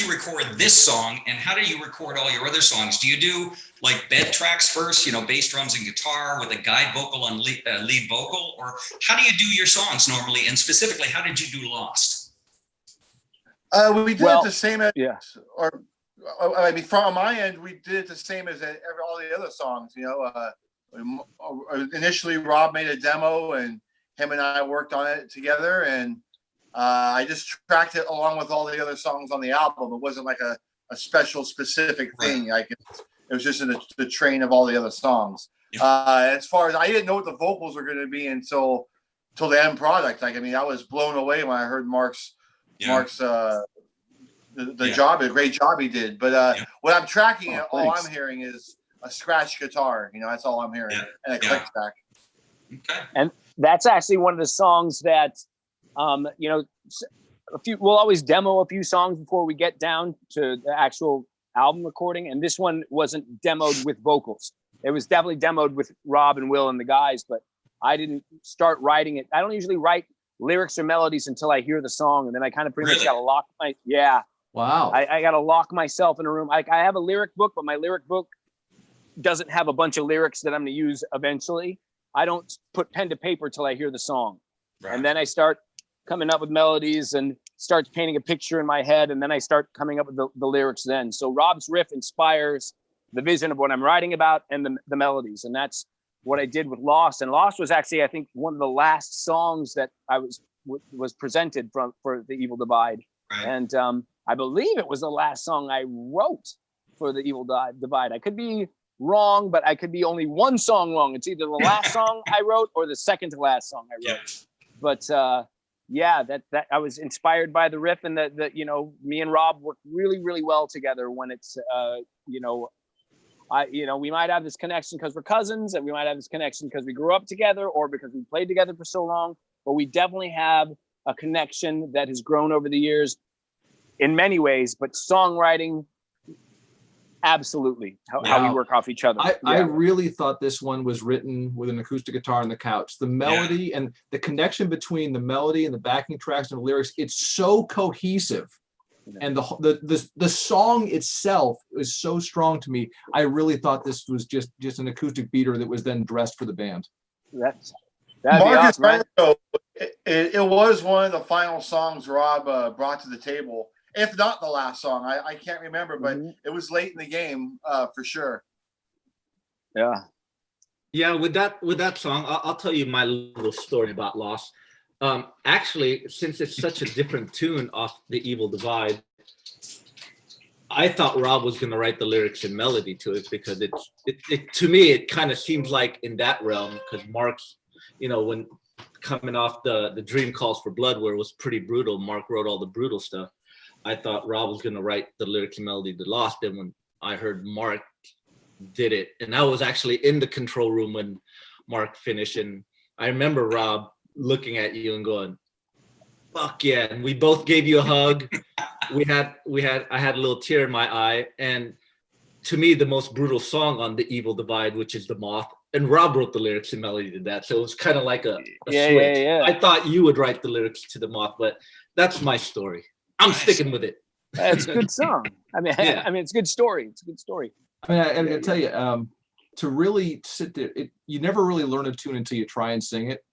you record this song, and how do you record all your other songs? Do you do like bed tracks first, you know, bass drums and guitar with a guide vocal on lead vocal, or how do you do your songs normally? And specifically, how did you do Lost? We did it the same as, or I mean, from my end, we did it the same as all the other songs. You know, initially Rob made a demo, and him and I worked on it together, and I just tracked it along with all the other songs on the album. It wasn't like a special specific thing. It was just in the train of all the other songs. As far as I didn't know what the vocals were going to be until the end product. Like, I mean, I was blown away when I heard Mark's the great job he did. But when I'm tracking all I'm hearing is a scratch guitar. You know, that's all I'm hearing, and a click stack. Okay. And that's actually one of the songs that, you know, we'll always demo a few songs before we get down to the actual album recording. And this one wasn't demoed with vocals. It was definitely demoed with Rob and Will and the guys, but I didn't start writing it. I don't usually write lyrics or melodies until I hear the song. And then I kind of pretty much got to lock Wow. I got to lock myself in a room. I have a lyric book, but my lyric book doesn't have a bunch of lyrics that I'm going to use eventually. I don't put pen to paper till I hear the song. Right. And then I start coming up with melodies and starts painting a picture in my head. And then I start coming up with the lyrics then. So Rob's riff inspires the vision of what I'm writing about and the melodies. And that's what I did with Lost. And Lost was actually, I think, one of the last songs that I was presented for the Evil Divide. Right. And I believe it was the last song I wrote for the Evil Divide. I could be wrong, but I could be only one song wrong. It's either the last song I wrote or the second to last song I wrote. But that I was inspired by the riff, and that you know, me and Rob work really, really well together when it's you know, we might have this connection because we're cousins, and we might have this connection because we grew up together or because we played together for so long, but we definitely have a connection that has grown over the years in many ways. But songwriting, absolutely, how we work off each other. I really thought this one was written with an acoustic guitar on the couch. The melody and the connection between the melody and the backing tracks and the lyrics, it's so cohesive. And the song itself is so strong to me. I really thought this was just an acoustic beater that was then dressed for the band. That'd Marcus, be awesome, right? It was one of the final songs Rob brought to the table. If not the last song, I can't remember, but it was late in the game for sure. Yeah. With that song, I'll tell you my little story about Lost. Actually, since it's such a different tune off the Evil Divide, I thought Rob was going to write the lyrics and melody to it, because it to me it kind of seems like in that realm, because Mark's, you know, when coming off the Dream Calls for Blood, where it was pretty brutal, Mark wrote all the brutal stuff. I thought Rob was going to write the lyrics and melody to Lost. And when I heard Mark did it, and I was actually in the control room when Mark finished, and I remember Rob looking at you and going, "Fuck yeah!" And we both gave you a hug. I had a little tear in my eye. And to me, the most brutal song on the Evil Divide, which is The Moth, and Rob wrote the lyrics and melody to that, so it was kind of like a switch. Yeah. I thought you would write the lyrics to The Moth, but that's my story. I'm sticking with it. It's a good song. I mean, it's a good story. It's a good story. I mean, I gotta tell you, to really sit there, you never really learn a tune until you try and sing it.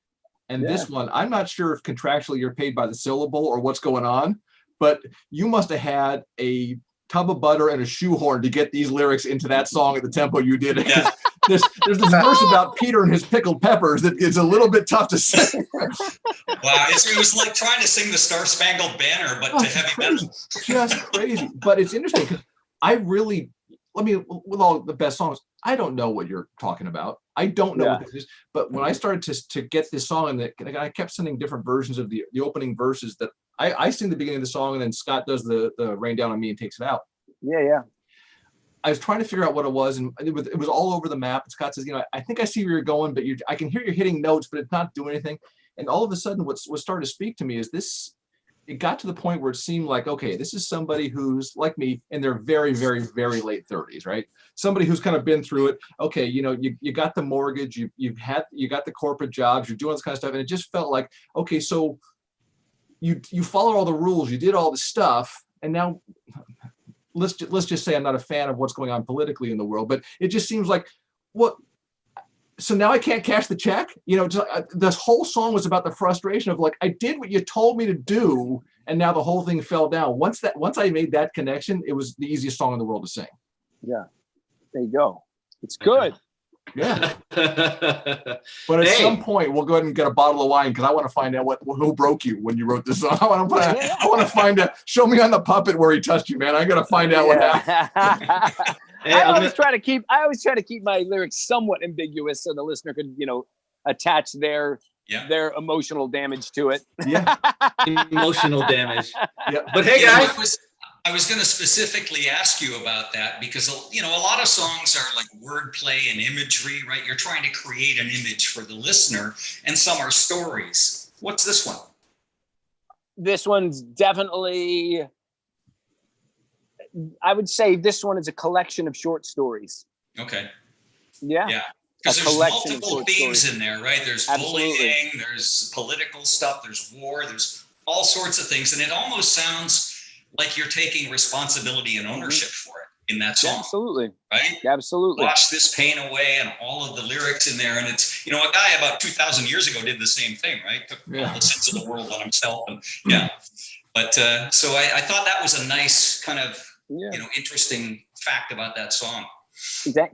And this one, I'm not sure if contractually you're paid by the syllable or what's going on, but you must have had a tub of butter and a shoehorn to get these lyrics into that song at the tempo you did. Yeah. There's this verse about Peter and his pickled peppers that is a little bit tough to sing. Wow, it was like trying to sing the Star Spangled Banner, but to heavy metal. Just crazy. But it's interesting because with all the best songs, I don't know what you're talking about. I don't know what this is. But when I started to get this song, and I kept sending different versions of the opening verses that I sing the beginning of the song, and then Scott does the Rain Down on Me and takes it out. Yeah. I was trying to figure out what it was, and it was all over the map. And Scott says, I think I see where you're going, but I can hear you hitting notes, but it's not doing anything. And all of a sudden, what started to speak to me is this it got to the point where it seemed like, okay, this is somebody who's like me in their very, very, very late 30s, right? Somebody who's kind of been through it. Okay, you know, you got the mortgage, you got the corporate jobs, you're doing this kind of stuff, and it just felt like, okay, so you follow all the rules, you did all the stuff, and now let's just say I'm not a fan of what's going on politically in the world, but it just seems like, what? So now I can't cash the check? You know, this whole song was about the frustration of like, I did what you told me to do, and now the whole thing fell down. Once I made that connection, it was the easiest song in the world to sing. Yeah, there you go. It's good. Yeah. But at some point, we'll go ahead and get a bottle of wine, because I want to find out who broke you when you wrote this song. I want to find out. Show me on the puppet where he touched you, man. I got to find out what happened. I always try to keep my lyrics somewhat ambiguous so the listener could, you know, attach their emotional damage to it. Yeah. Emotional damage. Yeah. But hey, guys. I was going to specifically ask you about that because, you know, a lot of songs are like wordplay and imagery, right? You're trying to create an image for the listener, and some are stories. What's this one? This one's definitely, I would say this one is a collection of short stories. Okay. Yeah. Yeah. Because there's multiple themes in there, right? There's bullying, there's political stuff, there's war, there's all sorts of things. And it almost sounds like you're taking responsibility and ownership for it in that song. Absolutely. Right? Absolutely. Wash this pain away, and all of the lyrics in there. And it's, you know, a guy about 2,000 years ago did the same thing, right? Took all the sins of the world on himself. And But so I thought that was a nice kind of, you know, interesting fact about that song.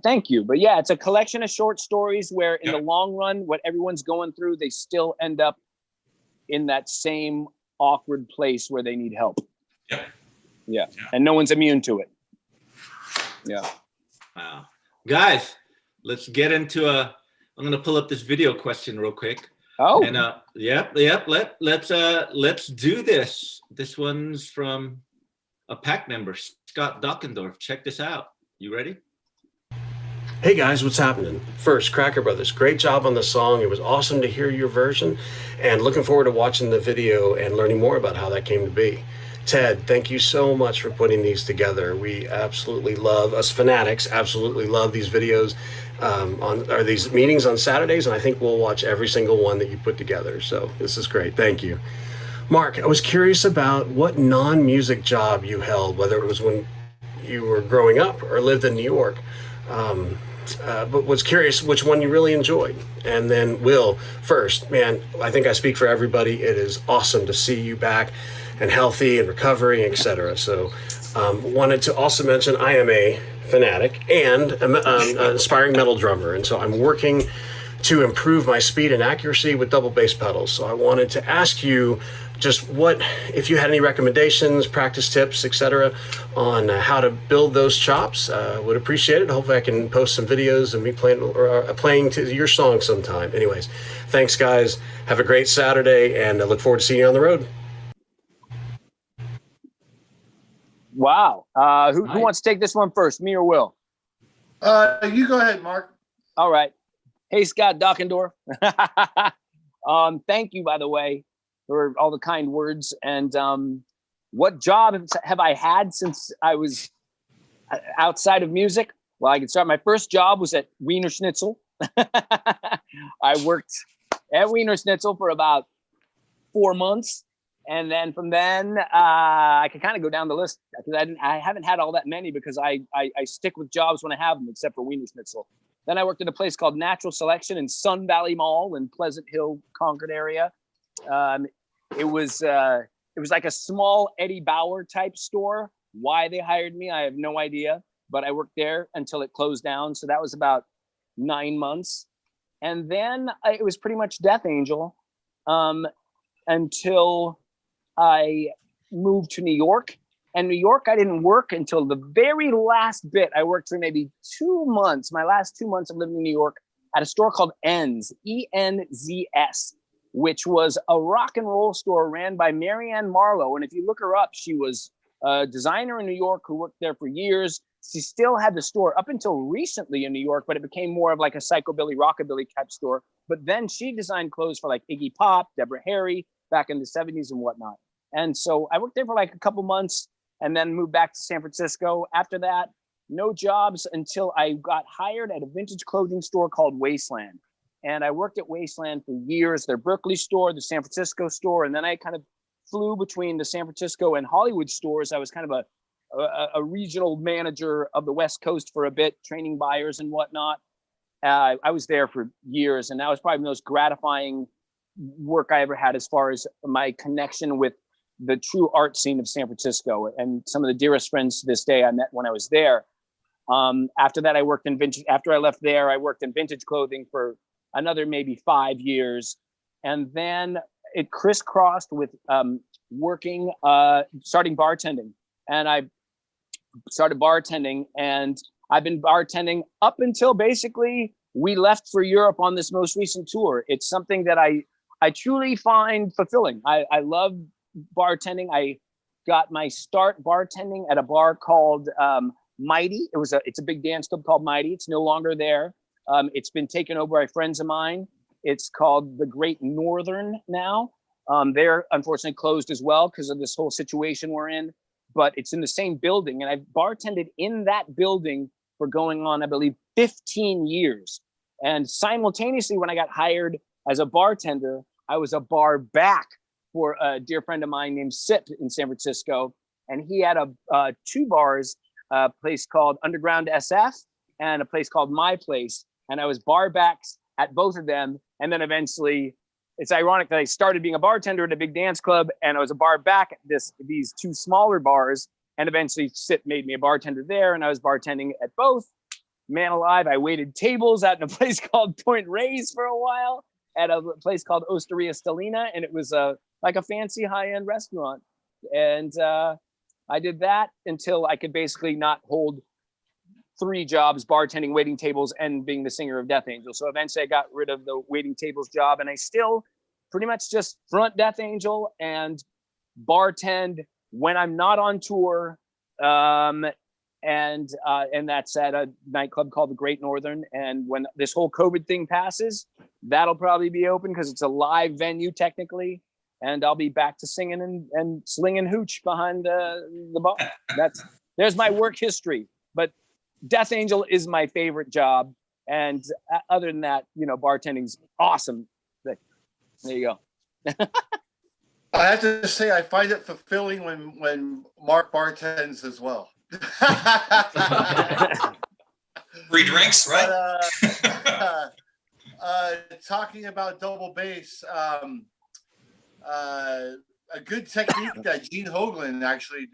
Thank you. But yeah, it's a collection of short stories where in the long run, what everyone's going through, they still end up in that same awkward place where they need help. Yeah. And no one's immune to it. Yeah. Wow. Guys, let's get into I'm going to pull up this video question real quick. Oh. And let's do this. This one's from a pack member, Scott Dockendorf. Check this out. You ready? Hey guys, what's happening? First, Cracker Brothers, great job on the song. It was awesome to hear your version, and looking forward to watching the video and learning more about how that came to be. Ted, thank you so much for putting these together. We absolutely love, us fanatics, absolutely love these videos or these meetings on Saturdays, and I think we'll watch every single one that you put together. So this is great. Thank you. Mark, I was curious about what non-music job you held, whether it was when you were growing up or lived in New York. But was curious which one you really enjoyed. And then Will, first, man, I think I speak for everybody. It is awesome to see you back and healthy and recovering, etc. So wanted to also mention I am a fanatic and an aspiring metal drummer. And so I'm working to improve my speed and accuracy with double bass pedals. So I wanted to ask you just if you had any recommendations, practice tips, etc., on how to build those chops. Would appreciate it. Hopefully I can post some videos and me playing to your song sometime. Anyways, thanks guys. Have a great Saturday, and I look forward to seeing you on the road. Wow. Who wants to take this one first, me or Will? You go ahead, Mark. All right. Hey, Scott Dockendorf. Thank you, by the way, for all the kind words. And what job have I had since I was outside of music? Well, I can start. My first job was at Wiener Schnitzel. I worked at Wiener Schnitzel for about 4 months. And then from then, I can kind of go down the list because I haven't had all that many because I stick with jobs when I have them, except for Wiener Schnitzel. Then I worked at a place called Natural Selection in Sun Valley Mall in Pleasant Hill, Concord area. It was like a small Eddie Bauer type store. Why they hired me, I have no idea. But I worked there until it closed down. So that was about 9 months. And then it was pretty much Death Angel until I moved to New York. And New York, I didn't work until the very last bit. I worked for maybe 2 months, my last 2 months of living in New York, at a store called Enz, E-N-Z-S, which was a rock and roll store ran by Marianne Marlowe. And if you look her up, she was a designer in New York who worked there for years. She still had the store up until recently in New York, but it became more of like a psychobilly, rockabilly type store. But then she designed clothes for like Iggy Pop, Deborah Harry, back in the 70s and whatnot. And so I worked there for like a couple months and then moved back to San Francisco. After that, no jobs until I got hired at a vintage clothing store called Wasteland. And I worked at Wasteland for years, their Berkeley store, the San Francisco store. And then I kind of flew between the San Francisco and Hollywood stores. I was kind of a regional manager of the West Coast for a bit, training buyers and whatnot. I was there for years, and that was probably the most gratifying work I ever had as far as my connection with the true art scene of San Francisco. And some of the dearest friends to this day I met when I was there. After that, I worked in vintage. After I left there, I worked in vintage clothing for another maybe 5 years. And then it crisscrossed with starting bartending. And I started bartending, and I've been bartending up until basically we left for Europe on this most recent tour. It's something that I truly find fulfilling. I love bartending. I got my start bartending at a bar called Mighty. It's a big dance club called Mighty. It's no longer there. It's been taken over by friends of mine. It's called the Great Northern now. They're unfortunately closed as well because of this whole situation we're in, but it's in the same building. And I've bartended in that building for going on, I believe, 15 years. And simultaneously, when I got hired as a bartender, I was a bar back for a dear friend of mine named Sip in San Francisco. And he had two bars, a place called Underground SF and a place called My Place. And I was bar backs at both of them. And then eventually, it's ironic that I started being a bartender at a big dance club and I was a bar back at these two smaller bars. And eventually Sip made me a bartender there, and I was bartending at both. Man alive, I waited tables out in a place called Point Reyes for a while, at a place called Osteria Stellina, and it was like a fancy high-end restaurant. And I did that until I could basically not hold 3 jobs, bartending, waiting tables, and being the singer of Death Angel. So eventually I got rid of the waiting tables job, and I still pretty much just front Death Angel and bartend when I'm not on tour. And that's at a nightclub called the Great Northern. And when this whole COVID thing passes, that'll probably be open because it's a live venue technically. And I'll be back to singing and slinging hooch behind the bar. There's my work history. But Death Angel is my favorite job. And other than that, bartending's awesome. There you go. I have to say, I find it fulfilling when Mark bartends as well. Free drinks, right? But, talking about double bass, a good technique that Gene Hoglan actually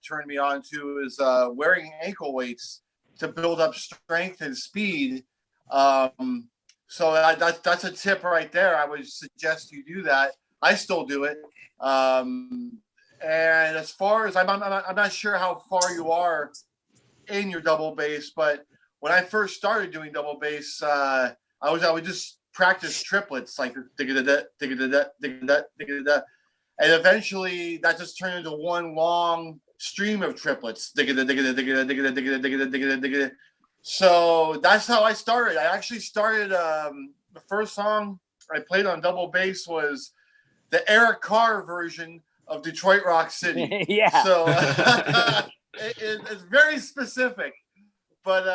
turned me on to is wearing ankle weights to build up strength and speed. So that's a tip right there. I would suggest you do that. I still do it. And as far as I'm not sure how far you are in your double bass, but when I first started doing double bass, I would just practice triplets like and eventually that just turned into one long stream of triplets. So that's how I started. I actually started. The first song I played on double bass was the Eric Carr version of Detroit Rock City. Yeah. So it's very specific. But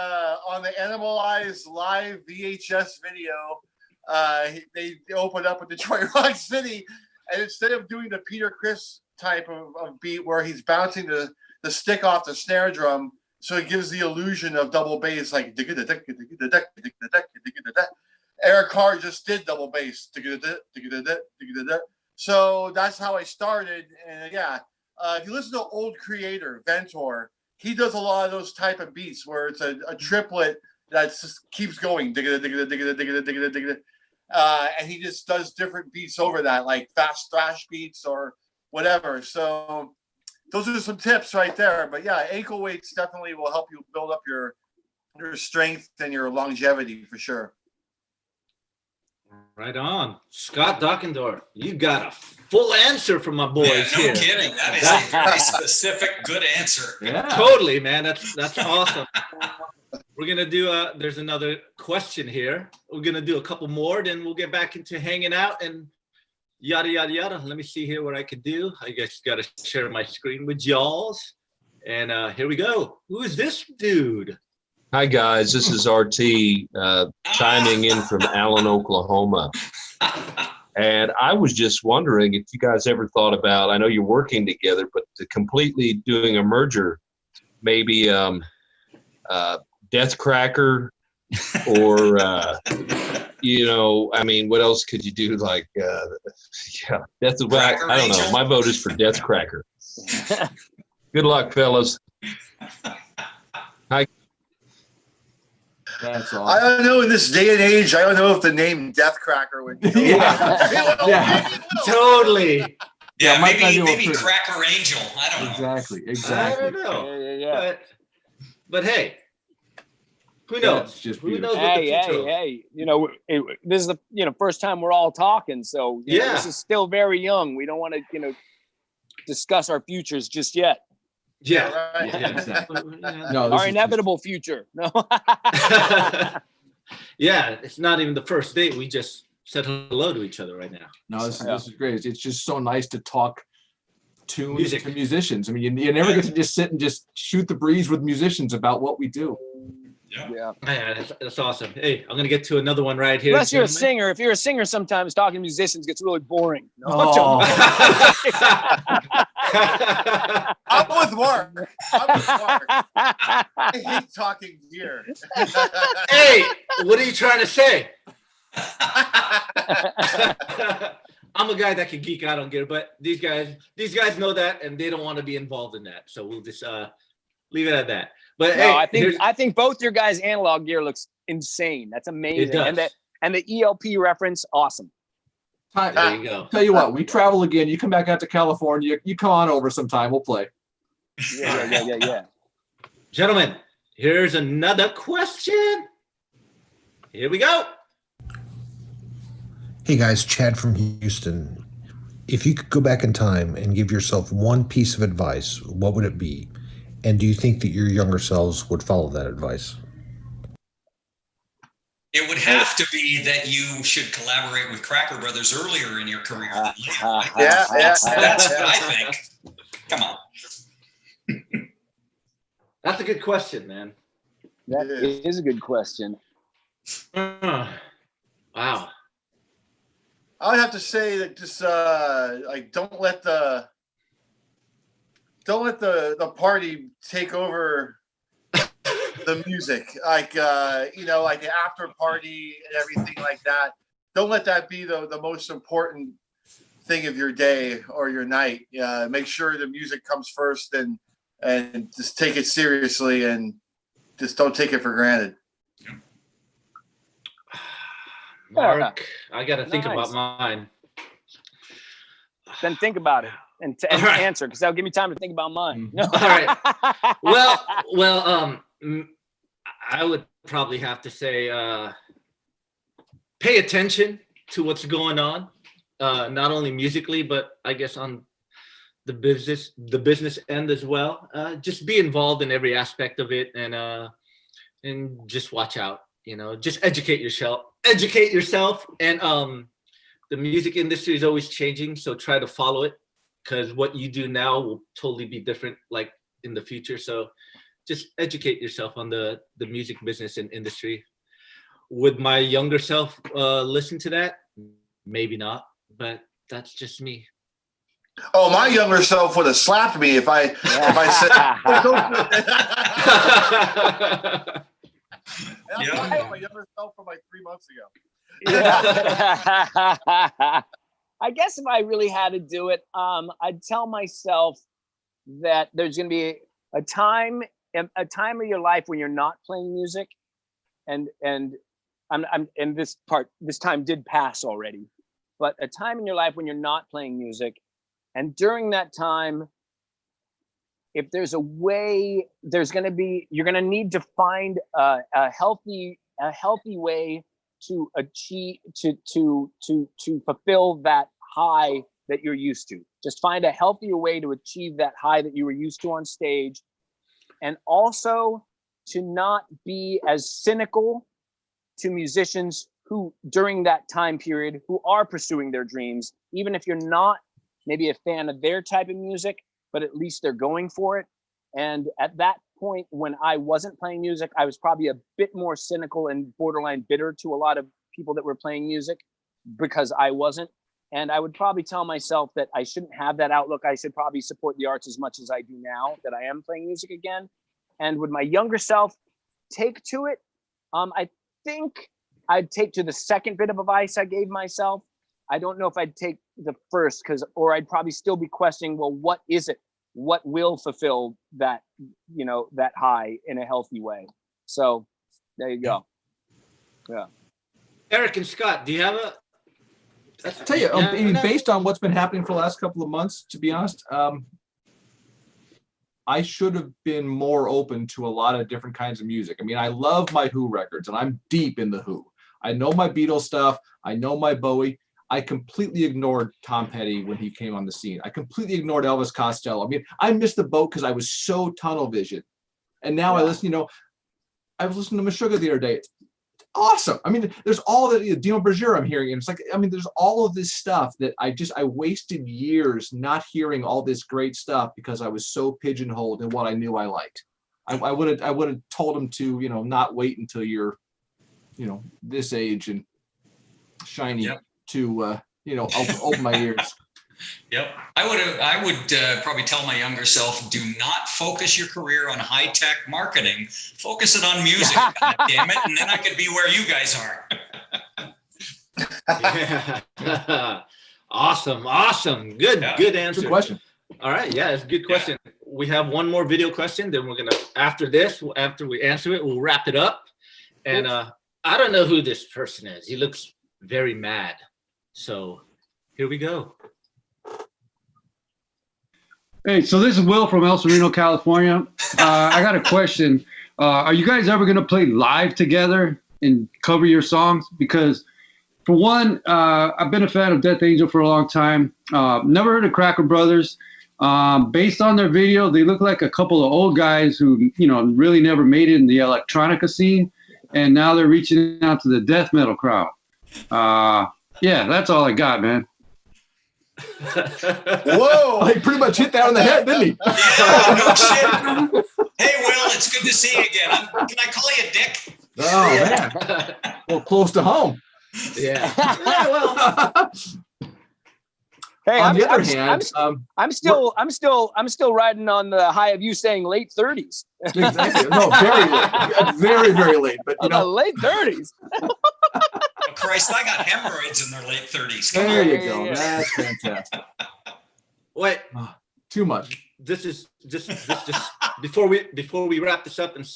on the Animalized live VHS video, they opened up with Detroit Rock City, and instead of doing the Peter Criss type of beat where he's bouncing the stick off the snare drum, so it gives the illusion of double bass, like Eric Carr just did double bass. So that's how I started. And yeah, if you listen to old creator Ventor, he does a lot of those type of beats where it's a triplet that just keeps going. And he just does different beats over that, like fast thrash beats or whatever. So those are some tips right there. But yeah, ankle weights definitely will help you build up your strength and your longevity for sure. Right on. Scott Dockendorf, you got a full answer from my boys here. No kidding. That is a very specific, good answer. Yeah, totally, man. That's awesome. We're going to do there's another question here. We're going to do a couple more, then we'll get back into hanging out and yada, yada, yada. Let me see here what I could do. I guess got to share my screen with y'alls. And here we go. Who is this dude? Hi, guys. This is RT chiming in from Allen, Oklahoma. And I was just wondering if you guys ever thought about, I know you're working together, but to completely doing a merger, maybe Death Cracker or, you know, I mean, what else could you do? Like, yeah, Death, I don't know. My vote is for Death Cracker. Good luck, fellas. Hi. That's awesome. I don't know in this day and age. I don't know if the name Death Cracker would. Yeah. Totally. Yeah, Mike maybe Cracker Angel. I don't know. Exactly. I don't know. Yeah. But hey, who knows? Just who knows what the future hey, you know, this is the first time we're all talking, so you know, this is still very young. We don't want to discuss our futures just yet. Yeah. Right. Yeah. No, our inevitable future. No. Yeah, it's not even the first date. We just said hello to each other right now. No, this is great. It's just so nice to talk tunes Music to musicians. I mean, you never get to just sit and just shoot the breeze with musicians about what we do. Yeah, that's awesome. Hey, I'm gonna get to another one right here. Unless you're a singer. If you're a singer, sometimes talking to musicians gets really boring. No, I'm with Mark. I hate talking gear. Hey, what are you trying to say? I'm a guy that can geek out on gear, but these guys know that, and they don't want to be involved in that. So we'll just leave it at that. But no, hey, I think both your guys' analog gear looks insane. That's amazing. It does. And the ELP reference, awesome. There you go. Tell you what, we travel again. You come back out to California. You come on over sometime. We'll play. Yeah. Gentlemen, here's another question. Here we go. Hey guys, Chad from Houston. If you could go back in time and give yourself one piece of advice, what would it be? And do you think that your younger selves would follow that advice? It would have to be that you should collaborate with Cracker Brothers earlier in your career than later. That's what I think. Come on. That's a good question, man. That is a good question. Wow. I would have to say that just like don't let the party take over the music, like like the after party and everything like that. Don't let that be the most important thing of your day or your night. Make sure the music comes first, and just take it seriously, and just don't take it for granted. Mark, I got to think about mine. Then think about it and answer, because that'll give me time to think about mine. No. All right. Well, I would probably have to say pay attention to what's going on, not only musically, but I guess on the business end as well. Just be involved in every aspect of it, and just watch out. Just educate yourself, and the music industry is always changing, so try to follow it, because what you do now will totally be different like in the future. So just educate yourself on the music business and industry. Would my younger self listen to that? Maybe not, but that's just me. Oh, my younger self would have slapped me if I said. I'm talking about my younger self from like 3 months ago. I guess if I really had to do it, I'd tell myself that there's going to be a time of your life when you're not playing music, and this time did pass already, but a time in your life when you're not playing music, and during that time, if there's a way, you're going to need to find a healthy way to achieve, to fulfill that high that you're used to. Just find a healthier way to achieve that high that you were used to on stage, and also to not be as cynical to musicians who during that time period who are pursuing their dreams, even if you're not maybe a fan of their type of music, but at least they're going for it. And at that point, when I wasn't playing music, I was probably a bit more cynical and borderline bitter to a lot of people that were playing music because I wasn't. And I would probably tell myself that I shouldn't have that outlook. I should probably support the arts as much as I do now that I am playing music again. And would my younger self take to it? I think I'd take to the second bit of advice I gave myself. I don't know if I'd take the first, or I'd probably still be questioning, well, what is it? What will fulfill that, that high in a healthy way? So there you go. Yeah. Eric and Scott, do you have a? I tell you, based on what's been happening for the last couple of months, to be honest, I should have been more open to a lot of different kinds of music. I mean, I love my Who records, and I'm deep in the Who. I know my Beatles stuff. I know my Bowie. I completely ignored Tom Petty when he came on the scene. I completely ignored Elvis Costello. I mean, I missed the boat because I was so tunnel vision. And now I listen, I was listening to Meshuggah the other day. It's awesome. I mean, there's all that, Dino Bergera I'm hearing. And it's like, I mean, there's all of this stuff that I wasted years not hearing all this great stuff because I was so pigeonholed in what I knew I liked. I would have told him to, not wait until you're, this age and shiny. Yep. To open my ears. Yep, I would probably tell my younger self, do not focus your career on high tech marketing. Focus it on music. God damn it, and then I could be where you guys are. Yeah. Awesome. Good answer. Good question. All right, yeah, it's a good question. Yeah. We have one more video question. Then we're gonna after we answer it, we'll wrap it up. And I don't know who this person is. He looks very mad. So here we go. Hey, so this is Will from El Sereno, California. I got a question. Are you guys ever going to play live together and cover your songs? Because for one, I've been a fan of Death Angel for a long time. Never heard of Cracker Brothers. Based on their video, they look like a couple of old guys who, really never made it in the electronica scene. And now they're reaching out to the death metal crowd. Yeah, that's all I got, man. Whoa! He pretty much hit that on the head, didn't he? Yeah, no shit. Hey, Will, it's good to see you again. Can I call you Dick? Oh, man. Well, close to home. Yeah. Hey, on the other hand, I'm still riding on the high of you saying late 30s. Exactly. No, very late. Very, very late. But late 30s. Oh, Christ, I got hemorrhoids in their late 30s. There you go. Yeah. That's fantastic. Wait. Too much. This is just before we wrap this up and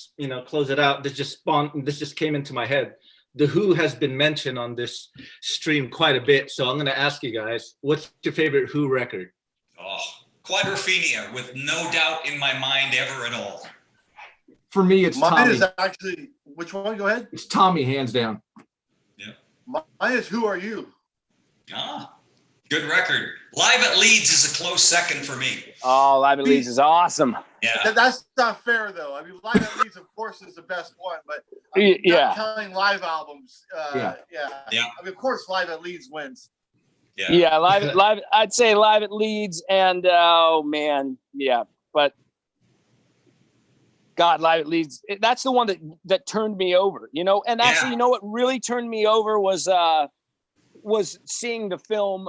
close it out. This just came into my head. The Who has been mentioned on this stream quite a bit, so I'm going to ask you guys, what's your favorite Who record? Oh, Quadrophenia, with no doubt in my mind ever at all. For me, it's mine Tommy. Is actually, which one? Go ahead. It's Tommy, hands down. Yeah. Mine is Who Are You? Good record. Live at Leeds is a close second for me. Oh, Live at Leeds is awesome. Yeah. That's not fair, though. I mean, Live at Leeds, of course, is the best one, but not counting live albums. Yeah. I mean, of course, Live at Leeds wins. Yeah. Live. I'd say Live at Leeds, and oh man, yeah. But God, Live at Leeds. That's the one that turned me over. And actually, what really turned me over was seeing the film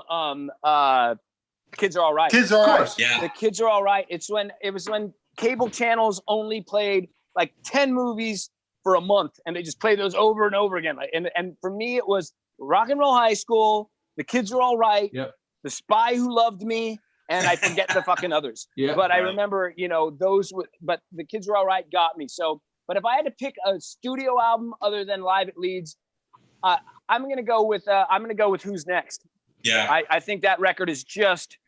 Kids Are All Right. Kids Are All Right. Yeah. The Kids Are All Right. It was when cable channels only played like 10 movies for a month, and they just played those over and over again. And for me, it was Rock and Roll High School, The Kids Are All Right, The Spy Who Loved Me, and I forget the fucking others. But I remember, but The Kids Are All Right got me. So, but if I had to pick a studio album other than Live at Leeds, I'm gonna go with Who's Next. Yeah, I think that record is just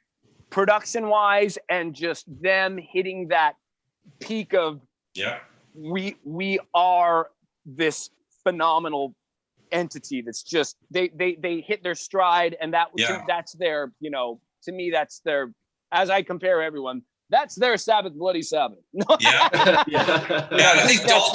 production-wise and just them hitting that peak of we are this phenomenal entity that's just they hit their stride, and that's their to me that's their, as I compare everyone, That's their Sabbath, Bloody Sabbath. Yeah. I think that's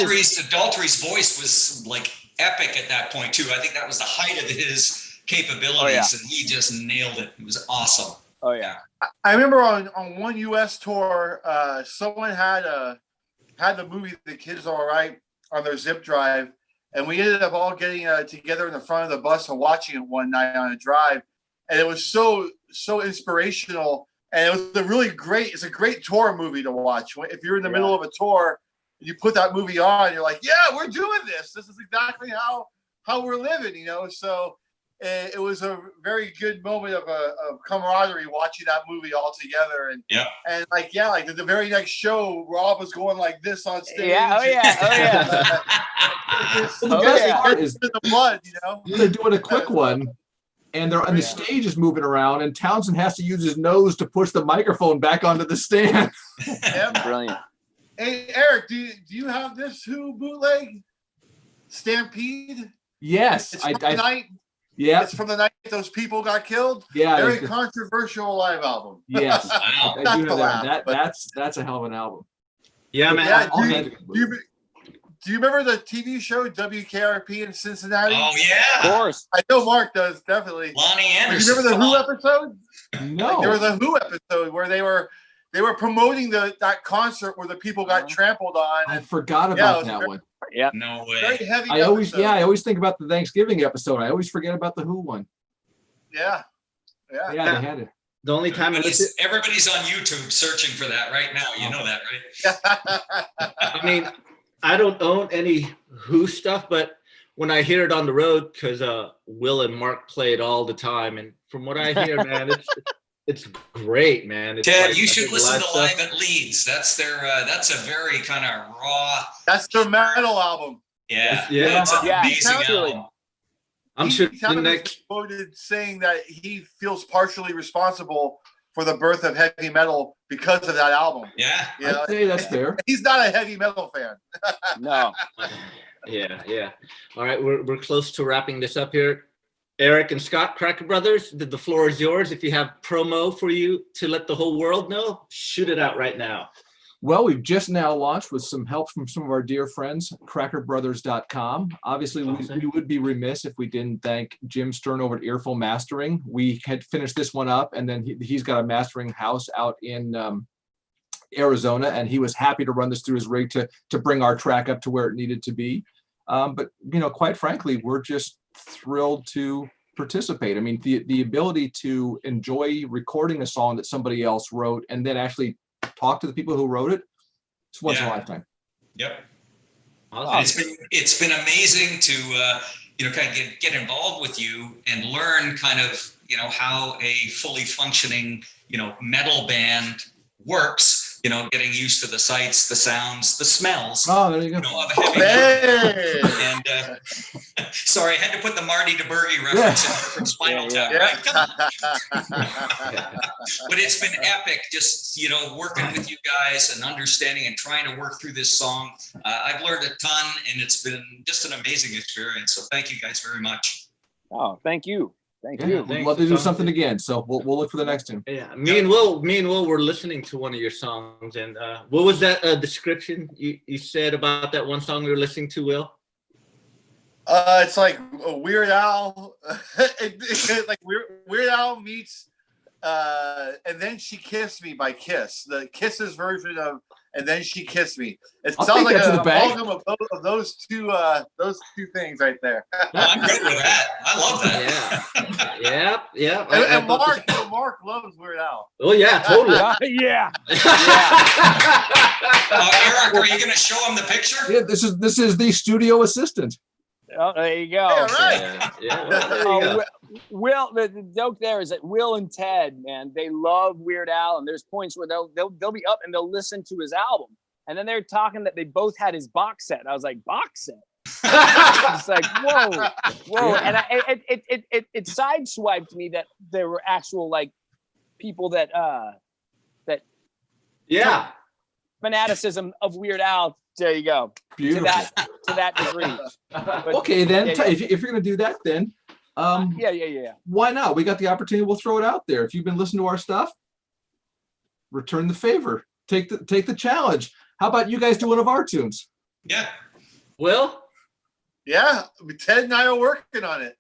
Daltrey's voice was like epic at that point too. I think that was the height of his capabilities, and he just nailed it. It was awesome. Oh yeah. I remember on one U.S. tour, someone had the movie The Kids Are All Right on their zip drive, and we ended up all getting together in the front of the bus and watching it one night on a drive, and it was so inspirational, and it was it's a great tour movie to watch. If you're in the middle of a tour, and you put that movie on, you're like, yeah, we're doing this. This is exactly how we're living, you know. So it was a very good moment of camaraderie watching that movie all together, and like the very next show, Rob was going like this on stage. The best part is the blood, you know. They're doing a quick one, and the stage is moving around, and Townsend has to use his nose to push the microphone back onto the stand. Brilliant. Hey Eric, do you have this Who bootleg Stampede? Yes, it's from the night. Yeah, it's from the night those people got killed. Yeah, very controversial live album. Yes, wow. I do have that. That's a hell of an album. Yeah, man. Yeah, do you remember the TV show WKRP in Cincinnati? Oh yeah, of course. I know Mark does, definitely. Lonnie Anderson. Do you remember the Who episode? No. There was a Who episode where they were promoting that concert where the people got trampled on. I forgot about that one. Yeah. No way. Very heavy. I always think about the Thanksgiving episode. I always forget about the Who one. Yeah. They had it. The only time everybody's on YouTube searching for that right now. You know that, right? I mean, I don't own any Who stuff, but when I hear it on the road, because Will and Mark play it all the time, and from what I hear, man, it's great, man. It's Ted, you should listen to Live at Leeds. That's their. That's a very kind of raw. That's their metal album. Yeah, yeah, it's an amazing album. I'm sure the next quoted saying that he feels partially responsible for the birth of heavy metal because of that album. Yeah, I'd say that's fair. He's not a heavy metal fan. No. Yeah. All right, we're close to wrapping this up here. Eric and Scott, Cracker Brothers, the floor is yours. If you have promo for you to let the whole world know, shoot it out right now. Well, we've just now launched with some help from some of our dear friends, crackerbrothers.com. Obviously, we would be remiss if we didn't thank Jim Stern over at Earful Mastering. We had finished this one up, and then he's got a mastering house out in Arizona, and he was happy to run this through his rig to bring our track up to where it needed to be. But, quite frankly, we're just thrilled to participate. I mean, the ability to enjoy recording a song that somebody else wrote and then actually talk to the people who wrote it, it's once in a lifetime. Yep. Awesome. It's been amazing to kind of get involved with you and learn kind of how a fully functioning metal band works. Getting used to the sights, the sounds, the smells. Oh, there you go. Of a heavy and sorry, I had to put the Marty DeBerge reference in from Spinal Tap. Right? But it's been epic, just working with you guys and understanding and trying to work through this song. I've learned a ton, and it's been just an amazing experience. So thank you guys very much. Oh, thank you. Thank you. We'd love to do something again. So we'll look for the next one. Yeah, me and Will were listening to one of your songs, and what was that description you said about that one song we were listening to, Will? It's like a Weird Al. It's like Weird Al meets And Then She Kissed Me by Kiss. The Kisses version of And Then She Kissed Me. It sounds like an amalgam of those two things right there. I'm good with that. I love that. Yeah. And Mark loves Weird Al. Oh yeah, totally. Yeah. Eric, are you going to show him the picture? Yeah, this is the studio assistant. Oh, there you go. Yeah, right. Yeah. Will, the joke there is that Will and Ted, man, they love Weird Al, and there's points where they'll be up and they'll listen to his album, and then they're talking that they both had his box set. And I was like, box set? It's like whoa, and it sideswiped me that there were actual like people that fanaticism of Weird Al. There you go. Beautiful. To that degree. But, okay, then if you're going to do that, then yeah. Why not? We got the opportunity. We'll throw it out there. If you've been listening to our stuff, return the favor. Take the challenge. How about you guys do one of our tunes? Yeah. Will? Yeah, Ted and I are working on it.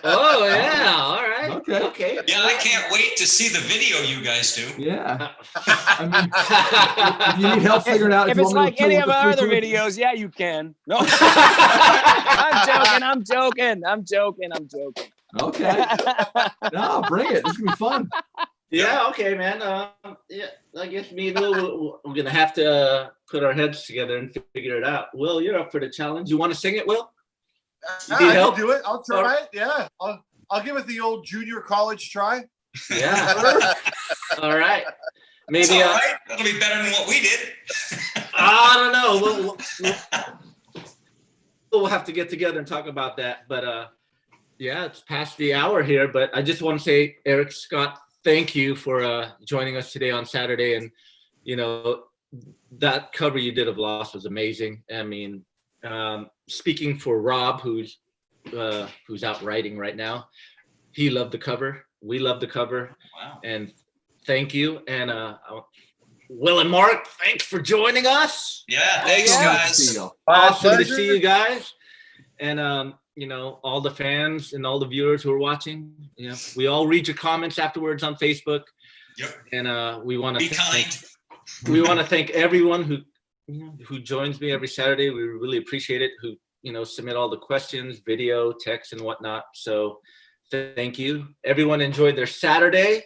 Oh yeah, all right. Okay. Yeah, I can't wait to see the video you guys do. Yeah. I mean, if you need help figuring out if you it's want me to like play any with of the our other 3 chords. videos, yeah, you can. No, I'm joking. Okay. No, bring it. This is gonna be fun. Yeah. Okay, man. Yeah. I guess me and Will, we're gonna have to put our heads together and figure it out. Will, you're up for the challenge. You want to sing it, Will? I can do it. I'll try it. Yeah. I'll give it the old junior college try. Yeah. All right. Maybe That's all right. That'll be better than what we did. I don't know. We'll have to get together and talk about that. But yeah, it's past the hour here. But I just want to say, Eric Scott, thank you for joining us today on Saturday. And you know, that cover you did of Lost was amazing. I mean, speaking for Rob, who's out writing right now, he loved the cover. We love the cover. Wow. And thank you. And Will and Mark, thanks for joining us. Yeah, thanks, guys. Awesome to see you guys. And you know, all the fans and all the viewers who are watching. You know, we all read your comments afterwards on Facebook. Yep. And we want to be kind. We want to thank everyone who joins me every Saturday. We really appreciate it. Who, you know, submit all the questions, video, text, and whatnot. So thank you. Everyone enjoyed their Saturday.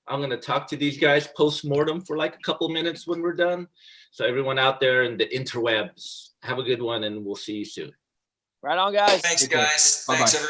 I'm going to talk to these guys post-mortem for like a couple minutes when we're done. So everyone out there in the interwebs, have a good one, and we'll see you soon. Right on, guys. Thanks, guys. Bye-bye. Thanks, everyone.